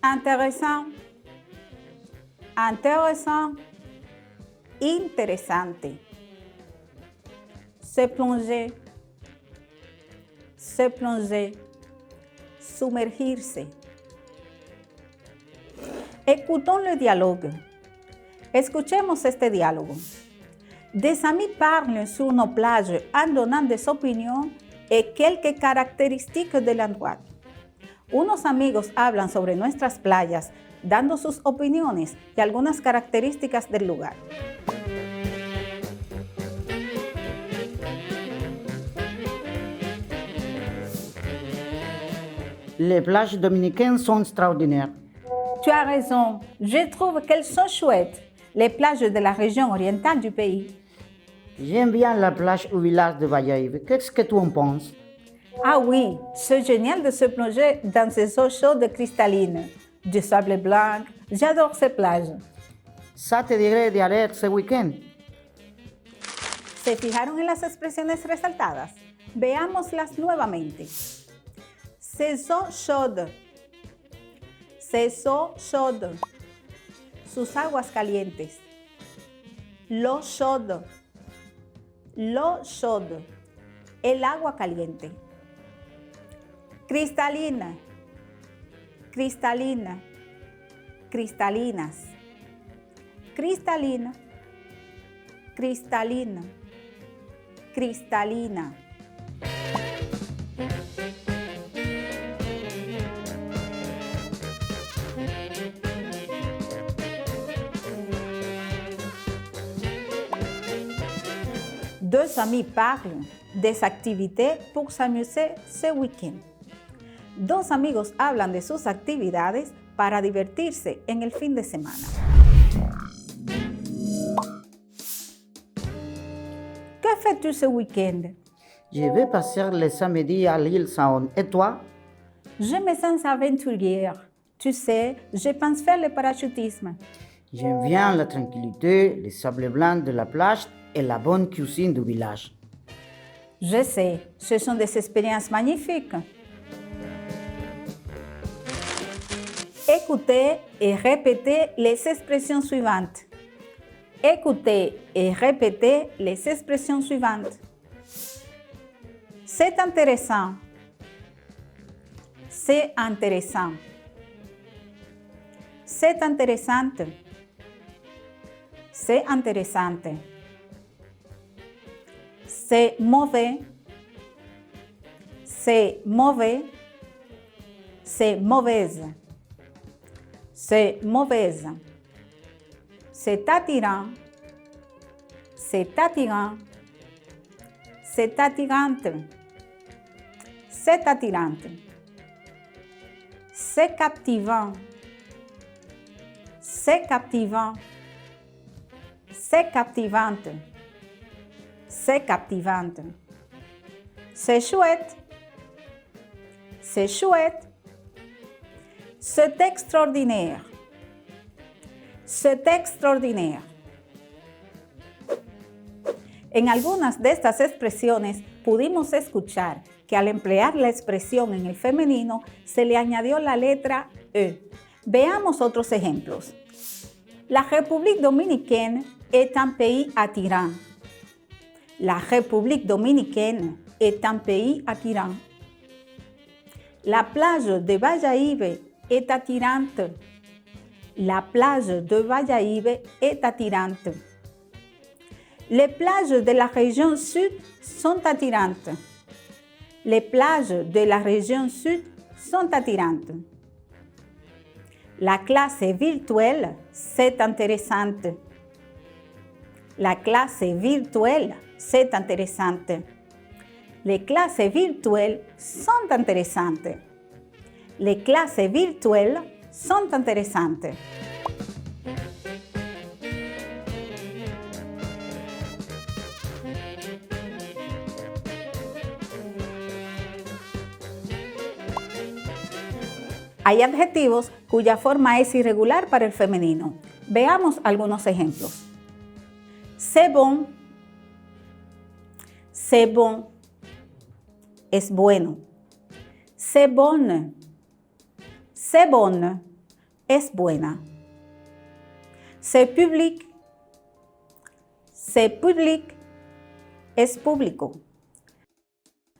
Intéressant. Intéressant. Interesante. Se plonger. Se plonger. Sumergirse. Écoutons le dialogue. Escuchemos este diálogo. Des amis parlent sur nos plages en donnant des opinions et quelques caractéristiques de l'endroit. Unos amigos hablan sobre nuestras playas, dando sus opiniones y algunas características del lugar. Les plages dominicaines sont extraordinaires. Tu as raison, je trouve qu'elles sont chouettes, les plages de la région orientale du pays. J'aime bien la plage au village de Bayahibe. Qu'est-ce que tu en penses? Ah oui, c'est génial de se plonger dans ces eaux chaudes cristallines, du sable blanc. J'adore ces plages. Ça te dirait d'y aller ce week-end. ¿Se fijaron en las expresiones resaltadas? Veámoslas nuevamente. Ces eaux chaudes. Ces eaux chaudes. Sus aguas calientes. L'eau chaude. L'eau chaude. El agua caliente. Cristalina. cristalina, cristalinas, cristalina, cristalina, cristalina. Deux amis parlent des activités pour s'amuser ce week-end. Dos amigos hablan de sus actividades para divertirse en el fin de semana. Que fais-tu ce week-end? Je vais passer le samedi à l'île Saône. Et toi? Je me sens aventurière. Tu sais, je pense faire le parachutisme. J'aime bien la tranquillité, les sables blancs de la plage et la bonne cuisine du village. Je sais, ce sont des expériences magnifiques. Écoutez et répétez les expressions suivantes. Écoutez et répétez les expressions suivantes. C'est intéressant. C'est intéressant. C'est intéressante. C'est intéressante. C'est mauvais. C'est mauvais. C'est mauvaise. C'est mauvaise. C'est attirant. C'est attirant. C'est attirante. C'est attirante. C'est captivant. C'est captivant. C'est captivante. C'est captivante. C'est chouette. C'est chouette. C'est extraordinaire. C'est extraordinaire. En algunas de estas expresiones pudimos escuchar que al emplear la expresión en el femenino se le añadió la letra E. Veamos otros ejemplos. La République dominicaine est un pays attirant. La République dominicaine est un pays attirant. La plage de Bayahibe est attirante. La plage de Bayahibe est attirante. Les plages de la région sud sont attirantes. Les plages de la région sud sont attirantes. La classe virtuelle, c'est intéressante. La classe virtuelle, c'est intéressante. Les classes virtuelles sont intéressantes. Les classes virtuelles sont intéressantes. Hay adjetivos cuya forma es irregular para el femenino. Veamos algunos ejemplos. C'est bon. C'est bon. Es bueno. C'est bonne. C'est bonne. Es buena. C'est public. C'est public. Es público.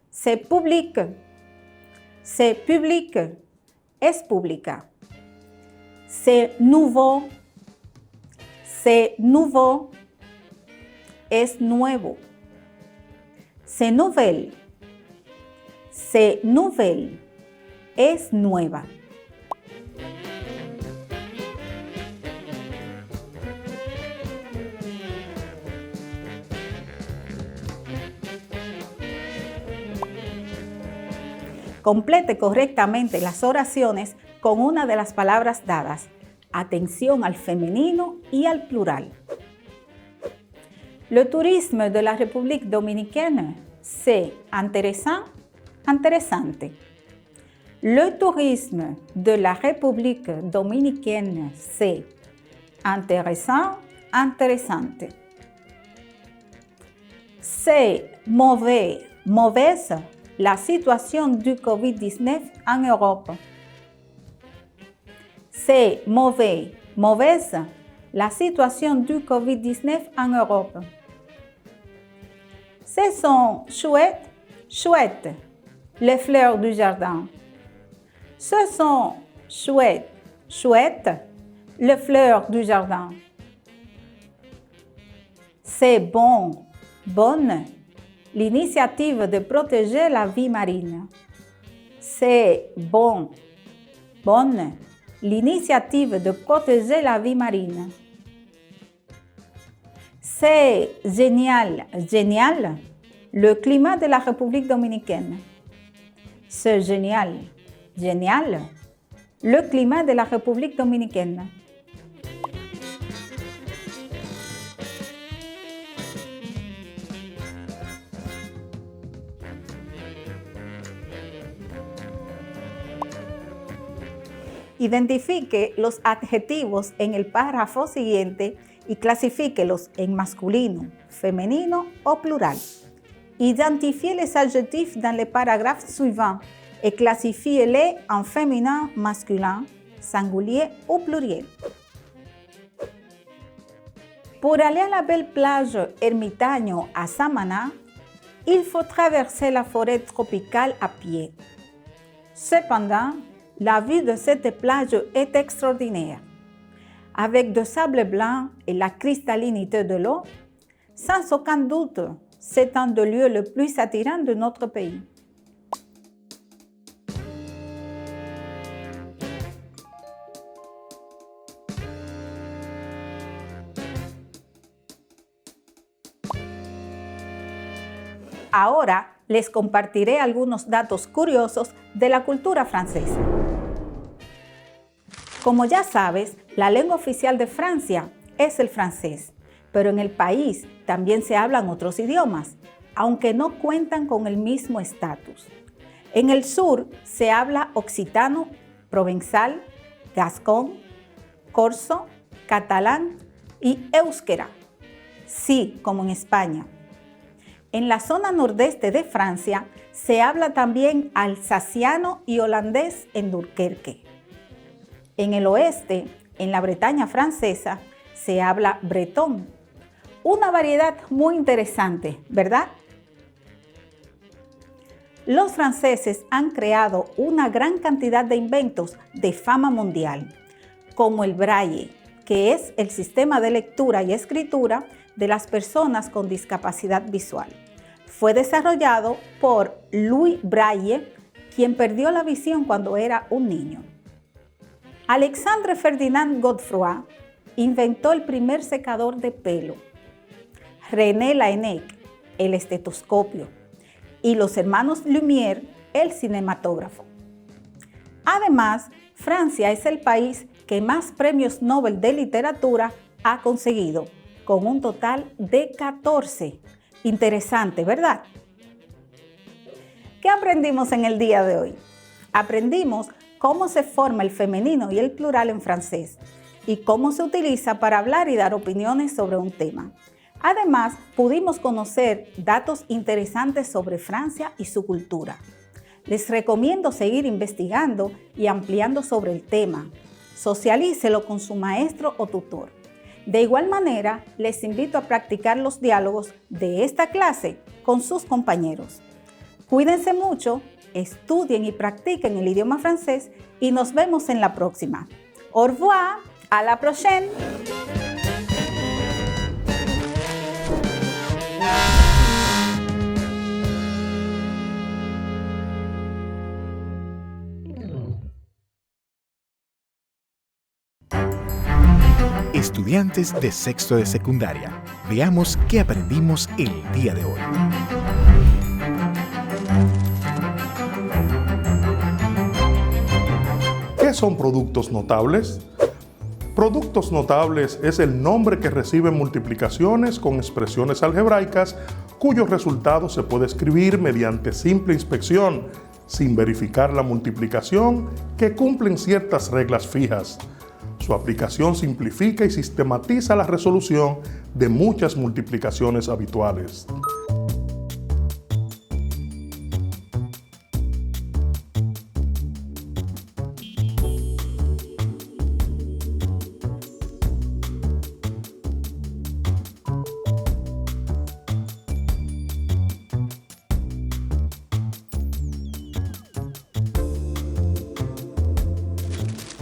C'est public. C'est public. Es pública. C'est nouveau. C'est nouveau. Es nuevo. C'est nouvelle. C'est nouvelle. Es nueva. Complete correctamente las oraciones con una de las palabras dadas. Atención al femenino y al plural. Le tourisme de la République dominicaine, c'est intéressant, intéressante. Le tourisme de la République dominicaine, c'est intéressant, intéressante. C'est mauvais, mauvaise la situation du COVID-19 en Europe. C'est mauvais, mauvaise la situation du COVID-19 en Europe. Ce sont chouettes, chouettes les fleurs du jardin. Ce sont chouette, chouette, les fleurs du jardin. C'est bon, bonne, l'initiative de protéger la vie marine. C'est bon, bonne, l'initiative de protéger la vie marine. C'est génial, génial, le climat de la République dominicaine. C'est génial, génial, le climat de la République dominicaine. Identifique los adjetivos en el párrafo siguiente y clasifíquelos en masculino, femenino o plural. Identifiez les adjectifs dans le paragraphe suivant et classifiez-les en féminin, masculin, singulier ou pluriel. Pour aller à la belle plage Ermitaño à Samaná, il faut traverser la forêt tropicale à pied. Cependant, la vue de cette plage est extraordinaire. Avec de sable blanc et la cristallinité de l'eau, sans aucun doute, c'est un des lieux les plus attirants de notre pays. Ahora les compartiré algunos datos curiosos de la cultura francesa. Como ya sabes, la lengua oficial de Francia es el francés, pero en el país también se hablan otros idiomas, aunque no cuentan con el mismo estatus. En el sur se habla occitano, provenzal, gascón, corso, catalán y euskera, sí, como en España. En la zona nordeste de Francia se habla también alsaciano y holandés en Dunkerque. En el oeste, en la Bretaña francesa, se habla bretón, una variedad muy interesante, ¿verdad? Los franceses han creado una gran cantidad de inventos de fama mundial, como el braille, que es el sistema de lectura y escritura de las personas con discapacidad visual. Fue desarrollado por Louis Braille, quien perdió la visión cuando era un niño. Alexandre Ferdinand Godefroy inventó el primer secador de pelo. René Laennec, el estetoscopio. Y los hermanos Lumière, el cinematógrafo. Además, Francia es el país que más premios Nobel de literatura ha conseguido, con un total de 14. Interesante, ¿verdad? ¿Qué aprendimos en el día de hoy? Aprendimos cómo se forma el femenino y el plural en francés y cómo se utiliza para hablar y dar opiniones sobre un tema. Además, pudimos conocer datos interesantes sobre Francia y su cultura. Les recomiendo seguir investigando y ampliando sobre el tema. Socialícelo con su maestro o tutor. De igual manera, les invito a practicar los diálogos de esta clase con sus compañeros. Cuídense mucho, estudien y practiquen el idioma francés y nos vemos en la próxima. Au revoir, à la prochaine. Estudiantes de sexto de secundaria, veamos qué aprendimos el día de hoy. ¿Qué son productos notables? Productos notables es el nombre que reciben multiplicaciones con expresiones algebraicas cuyo resultado se puede escribir mediante simple inspección, sin verificar la multiplicación, que cumplen ciertas reglas fijas. Su aplicación simplifica y sistematiza la resolución de muchas multiplicaciones habituales.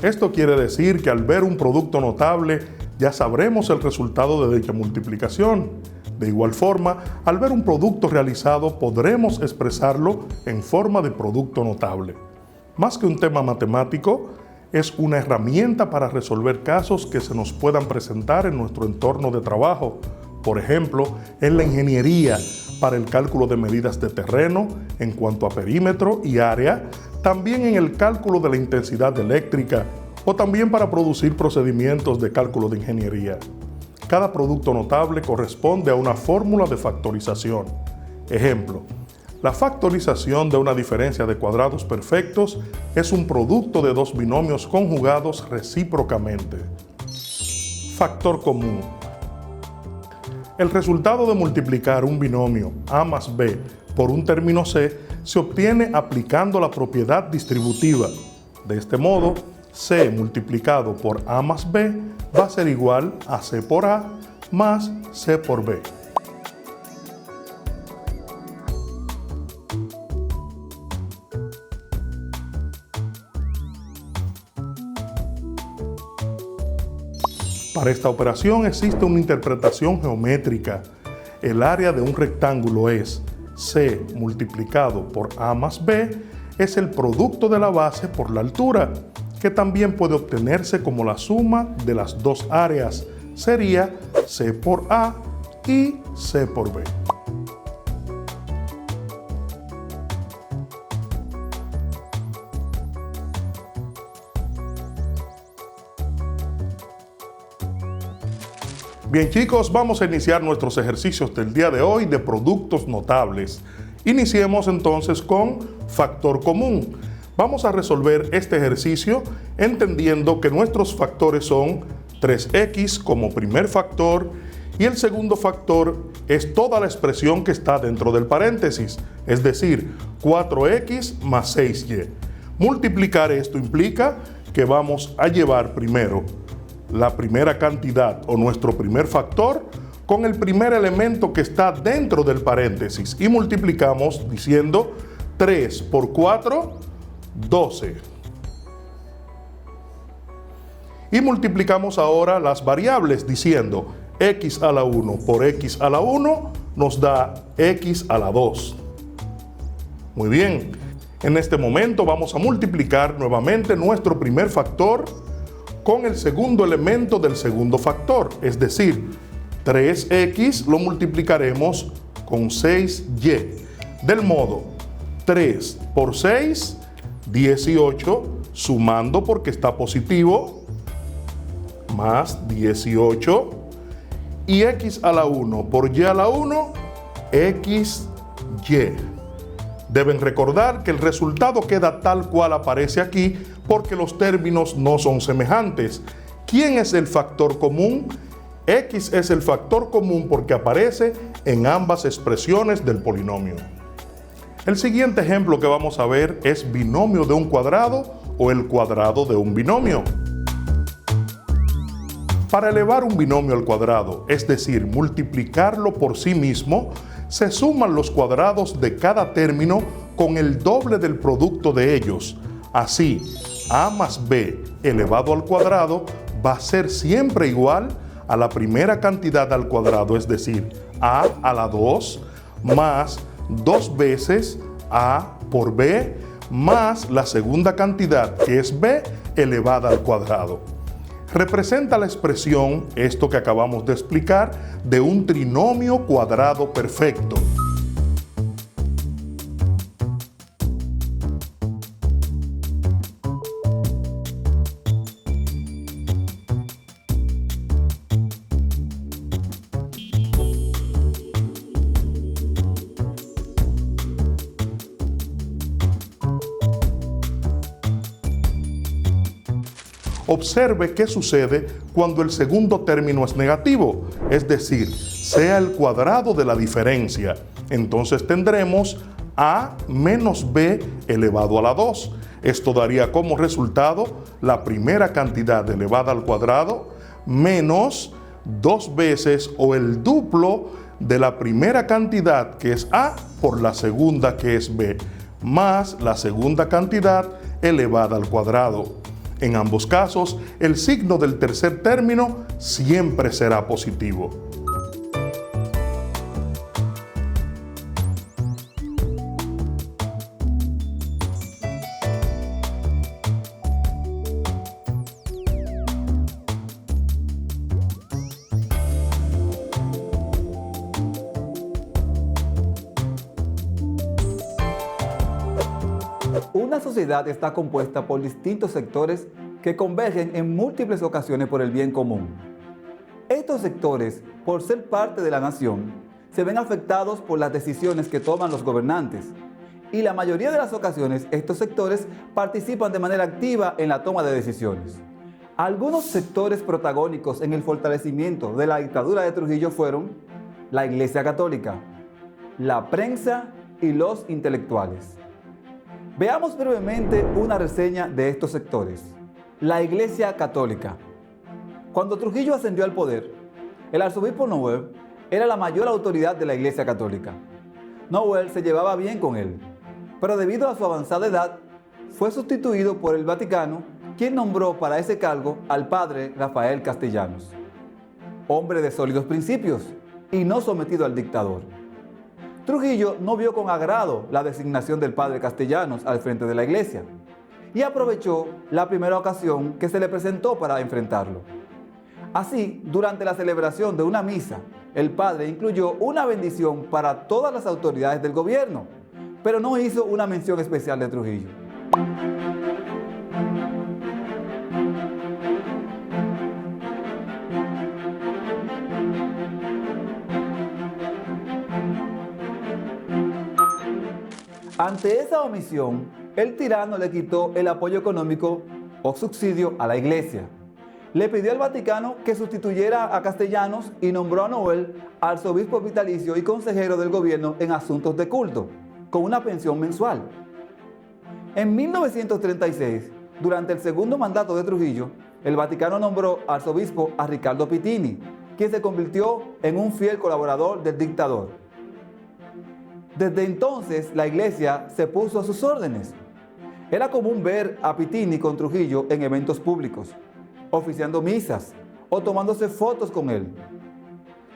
Esto quiere decir que al ver un producto notable ya sabremos el resultado de dicha multiplicación. De igual forma, al ver un producto realizado podremos expresarlo en forma de producto notable. Más que un tema matemático, es una herramienta para resolver casos que se nos puedan presentar en nuestro entorno de trabajo. Por ejemplo, en la ingeniería, para el cálculo de medidas de terreno en cuanto a perímetro y área, también en el cálculo de la intensidad eléctrica o también para producir procedimientos de cálculo de ingeniería. Cada producto notable corresponde a una fórmula de factorización. Ejemplo, la factorización de una diferencia de cuadrados perfectos es un producto de dos binomios conjugados recíprocamente. Factor común. El resultado de multiplicar un binomio A más B por un término C se obtiene aplicando la propiedad distributiva. De este modo, C multiplicado por A más B va a ser igual a C por A más C por B. Para esta operación existe una interpretación geométrica. El área de un rectángulo es C multiplicado por A más B, es el producto de la base por la altura, que también puede obtenerse como la suma de las dos áreas. Sería C por A y C por B. Bien chicos, vamos a iniciar nuestros ejercicios del día de hoy de productos notables. Iniciemos entonces con factor común. Vamos a resolver este ejercicio entendiendo que nuestros factores son 3x como primer factor y el segundo factor es toda la expresión que está dentro del paréntesis, es decir, 4x más 6y. Multiplicar esto implica que vamos a llevar primero la primera cantidad o nuestro primer factor con el primer elemento que está dentro del paréntesis y multiplicamos diciendo 3 por 4, 12. Y multiplicamos ahora las variables diciendo x a la 1 por x a la 1 nos da x a la 2. Muy bien, en este momento vamos a multiplicar nuevamente nuestro primer factor con el segundo elemento del segundo factor, es decir, 3x lo multiplicaremos con 6y, del modo 3 por 6, 18, sumando porque está positivo, más 18, y x a la 1 por y a la 1, xy. Deben recordar que el resultado queda tal cual aparece aquí porque los términos no son semejantes. ¿Quién es el factor común? X es el factor común porque aparece en ambas expresiones del polinomio. El siguiente ejemplo que vamos a ver es binomio de un cuadrado o el cuadrado de un binomio. Para elevar un binomio al cuadrado, es decir, multiplicarlo por sí mismo, se suman los cuadrados de cada término con el doble del producto de ellos. Así, a más b elevado al cuadrado va a ser siempre igual a la primera cantidad al cuadrado, es decir, a la 2 más 2 veces a por b más la segunda cantidad que es b elevada al cuadrado. Representa la expresión, esto que acabamos de explicar, de un trinomio cuadrado perfecto. Observe qué sucede cuando el segundo término es negativo, es decir, sea el cuadrado de la diferencia. Entonces tendremos a menos b elevado a la 2. Esto daría como resultado la primera cantidad elevada al cuadrado menos 2 veces o el duplo de la primera cantidad que es a por la segunda que es b, más la segunda cantidad elevada al cuadrado. En ambos casos, el signo del tercer término siempre será positivo. Una sociedad está compuesta por distintos sectores que convergen en múltiples ocasiones por el bien común. Estos sectores, por ser parte de la nación, se ven afectados por las decisiones que toman los gobernantes, y la mayoría de las ocasiones estos sectores participan de manera activa en la toma de decisiones. Algunos sectores protagónicos en el fortalecimiento de la dictadura de Trujillo fueron la Iglesia Católica, la prensa y los intelectuales. Veamos brevemente una reseña de estos sectores. La Iglesia Católica. Cuando Trujillo ascendió al poder, el arzobispo Noel era la mayor autoridad de la Iglesia Católica. Noel se llevaba bien con él, pero debido a su avanzada edad, fue sustituido por el Vaticano, quien nombró para ese cargo al padre Rafael Castellanos, hombre de sólidos principios y no sometido al dictador. Trujillo no vio con agrado la designación del padre Castellanos al frente de la iglesia y aprovechó la primera ocasión que se le presentó para enfrentarlo. Así, durante la celebración de una misa, el padre incluyó una bendición para todas las autoridades del gobierno, pero no hizo una mención especial de Trujillo. Ante esa omisión, el tirano le quitó el apoyo económico o subsidio a la iglesia. Le pidió al Vaticano que sustituyera a Castellanos y nombró a Noel arzobispo vitalicio y consejero del gobierno en asuntos de culto, con una pensión mensual. En 1936, durante el segundo mandato de Trujillo, el Vaticano nombró arzobispo a Ricardo Pittini, quien se convirtió en un fiel colaborador del dictador. Desde entonces, la iglesia se puso a sus órdenes. Era común ver a Pittini con Trujillo en eventos públicos, oficiando misas o tomándose fotos con él.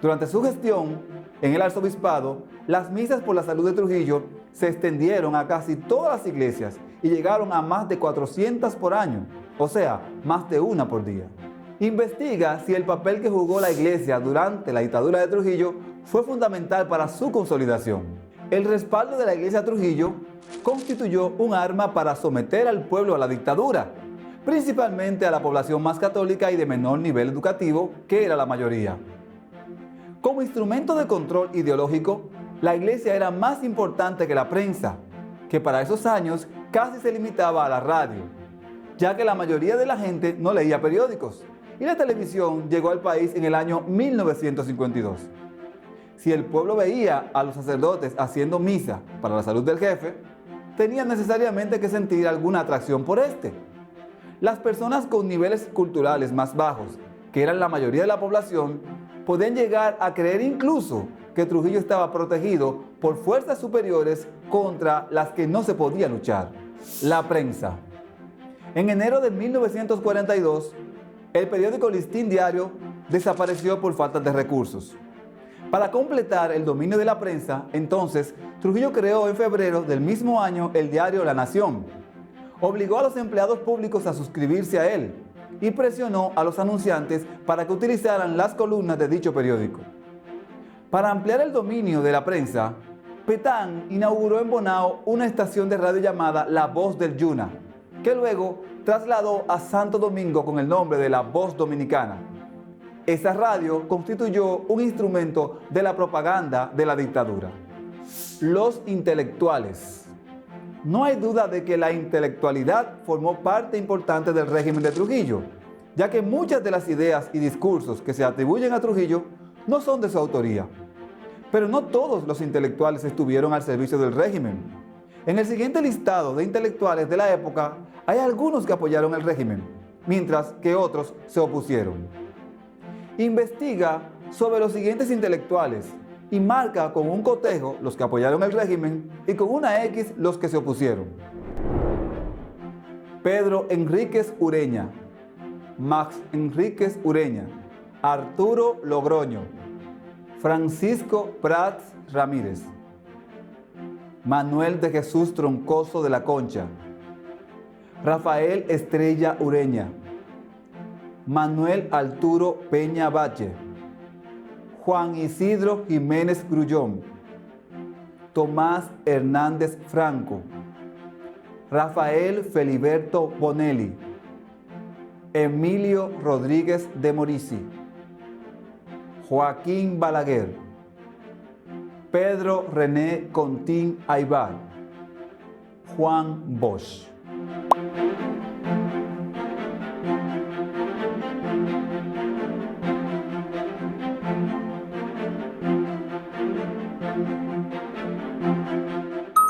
Durante su gestión en el arzobispado, las misas por la salud de Trujillo se extendieron a casi todas las iglesias y llegaron a más de 400 por año, o sea, más de una por día. Investiga si el papel que jugó la iglesia durante la dictadura de Trujillo fue fundamental para su consolidación. El respaldo de la iglesia a Trujillo constituyó un arma para someter al pueblo a la dictadura, principalmente a la población más católica y de menor nivel educativo, que era la mayoría. Como instrumento de control ideológico, la iglesia era más importante que la prensa, que para esos años casi se limitaba a la radio, ya que la mayoría de la gente no leía periódicos, y la televisión llegó al país en el año 1952. Si el pueblo veía a los sacerdotes haciendo misa para la salud del jefe, tenían necesariamente que sentir alguna atracción por este. Las personas con niveles culturales más bajos, que eran la mayoría de la población, podían llegar a creer incluso que Trujillo estaba protegido por fuerzas superiores contra las que no se podía luchar. La prensa. En enero de 1942, el periódico Listín Diario desapareció por falta de recursos. Para completar el dominio de la prensa, entonces, Trujillo creó en febrero del mismo año el diario La Nación. Obligó a los empleados públicos a suscribirse a él y presionó a los anunciantes para que utilizaran las columnas de dicho periódico. Para ampliar el dominio de la prensa, Petán inauguró en Bonao una estación de radio llamada La Voz del Yuna, que luego trasladó a Santo Domingo con el nombre de La Voz Dominicana. Esa radio constituyó un instrumento de la propaganda de la dictadura. Los intelectuales. No hay duda de que la intelectualidad formó parte importante del régimen de Trujillo, ya que muchas de las ideas y discursos que se atribuyen a Trujillo no son de su autoría. Pero no todos los intelectuales estuvieron al servicio del régimen. En el siguiente listado de intelectuales de la época hay algunos que apoyaron el régimen, mientras que otros se opusieron. Investiga sobre los siguientes intelectuales y marca con un cotejo los que apoyaron el régimen y con una X los que se opusieron. Pedro Enríquez Ureña, Max Enríquez Ureña, Arturo Logroño, Francisco Prats Ramírez, Manuel de Jesús Troncoso de la Concha, Rafael Estrella Ureña, Manuel Arturo Peña Bache, Juan Isidro Jiménez Grullón, Tomás Hernández Franco, Rafael Feliberto Bonelli, Emilio Rodríguez de Morici, Joaquín Balaguer, Pedro René Contín Aybar, Juan Bosch.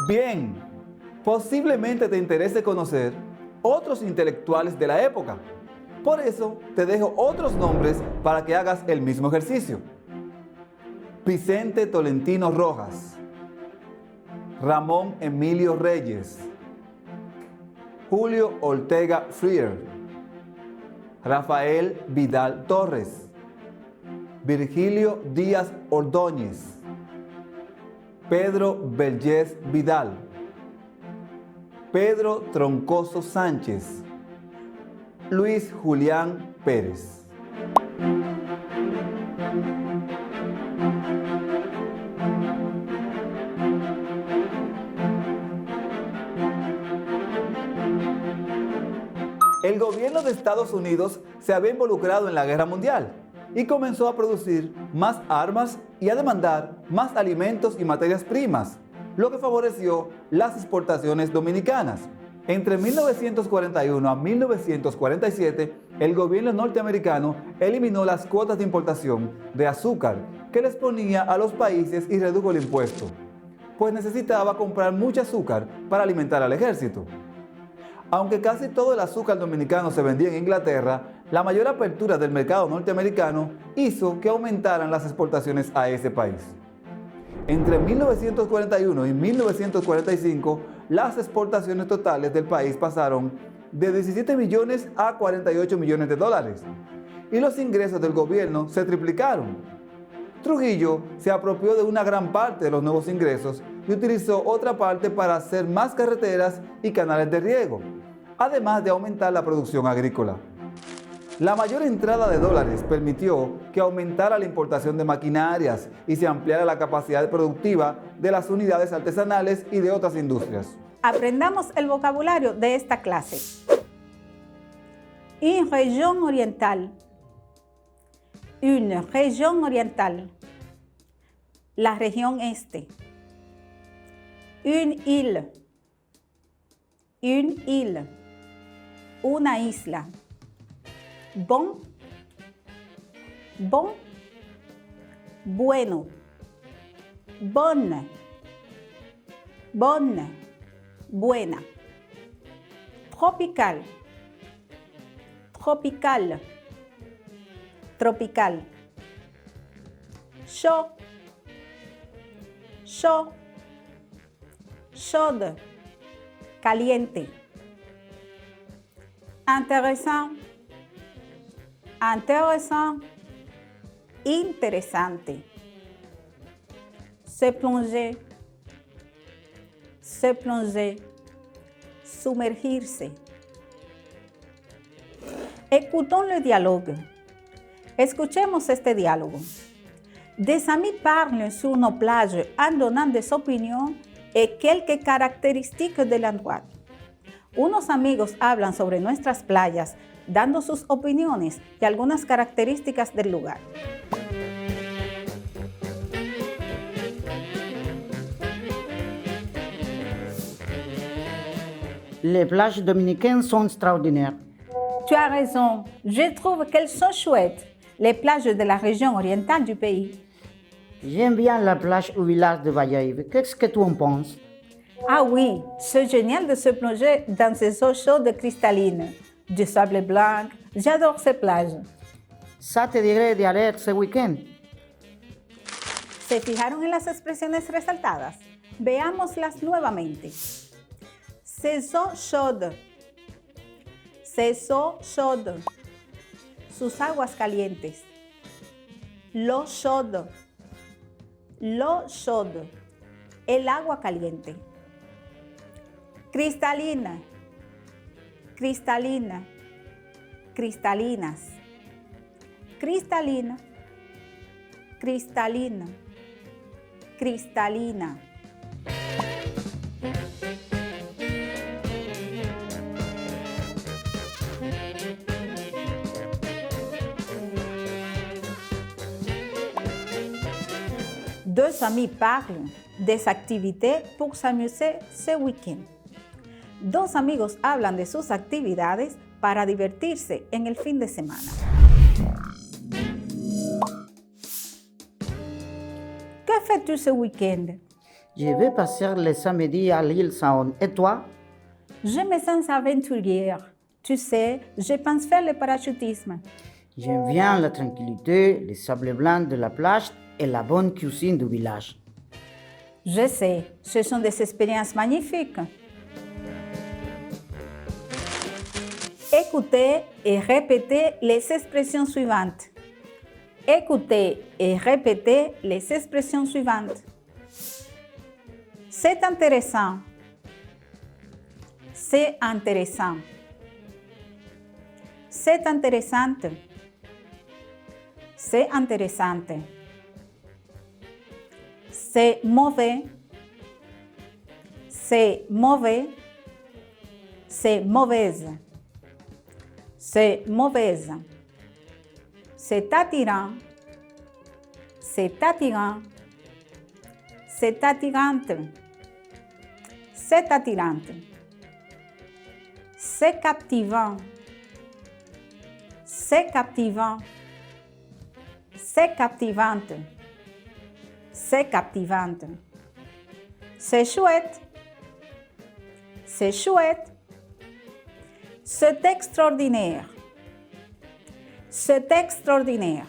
Bien, posiblemente te interese conocer otros intelectuales de la época. Por eso te dejo otros nombres para que hagas el mismo ejercicio. Vicente Tolentino Rojas, Ramón Emilio Reyes, Julio Ortega Freire, Rafael Vidal Torres, Virgilio Díaz Ordóñez, Pedro Vergés Vidal, Pedro Troncoso Sánchez, Luis Julián Pérez. El gobierno de Estados Unidos se había involucrado en la guerra mundial y comenzó a producir más armas y a demandar más alimentos y materias primas, lo que favoreció las exportaciones dominicanas. Entre 1941 a 1947, el gobierno norteamericano eliminó las cuotas de importación de azúcar que les ponía a los países y redujo el impuesto, pues necesitaba comprar mucho azúcar para alimentar al ejército. Aunque casi todo el azúcar dominicano se vendía en Inglaterra, la mayor apertura del mercado norteamericano hizo que aumentaran las exportaciones a ese país. Entre 1941 y 1945, las exportaciones totales del país pasaron de 17 millones a 48 millones de dólares y los ingresos del gobierno se triplicaron. Trujillo se apropió de una gran parte de los nuevos ingresos y utilizó otra parte para hacer más carreteras y canales de riego, además de aumentar la producción agrícola. La mayor entrada de dólares permitió que aumentara la importación de maquinarias y se ampliara la capacidad productiva de las unidades artesanales y de otras industrias. Aprendamos el vocabulario de esta clase. Une région orientale. Une région orientale. La región este. Une île. Une île. Una isla. Bon. Bon. Bueno. Bonne. Bonne. Buena. Tropical. Tropical. Tropical. Chaud. Chaud. Chaude. Caliente. Intéressant. Intéressant. Interesante. Se plonger. Se plonger. Sumergirse. Écoutons le dialogue. Escuchemos este diálogo. Des amis parlent sur nos plages en donnant des opinions et quelques caractéristiques de l'endroit. Unos amigos hablan sobre nuestras playas, dando sus opiniones y algunas características del lugar. Les plages dominicaines sont extraordinaires. Tu as raison, je trouve qu'elles sont chouettes, les plages de la région orientale du pays. J'aime bien la plage au village de Valladolid. Qu'est-ce que tu en penses? Ah oui, c'est génial de se plonger dans ces eaux chaudes cristallines, du sable blanc, j'adore ces plages. Ça te dirait d'y aller ce week-end. ¿Se fijaron en las expresiones resaltadas? Veámoslas nuevamente. Ces eaux chaudes. Ses eaux chaudes. Sus aguas calientes. L'eau chaude. L'eau chaude. El agua caliente. Cristalina. Cristalina. Cristalinas. Cristalina. Cristalina. Cristalina. Deux amis parlent des activités pour s'amuser ce week-end. Dos amigos hablan de sus actividades para divertirse en el fin de semana. Que fais-tu ce week-end? Je vais passer le samedi à l'île Saône. Et toi? Je me sens aventurière. Tu sais, je pense faire le parachutisme. J'aime bien la tranquillité, les sables blancs de la plage et la bonne cuisine du village. Je sais, ce sont des expériences magnifiques. Écoutez et répétez les expressions suivantes. Écoutez et répétez les expressions suivantes. C'est intéressant. C'est intéressant. C'est intéressante. C'est intéressante. C'est mauvais. C'est mauvais. C'est mauvaise. C'est mauvaise. C'est attirant. C'est attirant. C'est attirante. C'est attirante. C'est captivant. C'est captivant. C'est captivante. C'est captivante. C'est chouette. C'est chouette. C'est extraordinaire. C'est extraordinaire.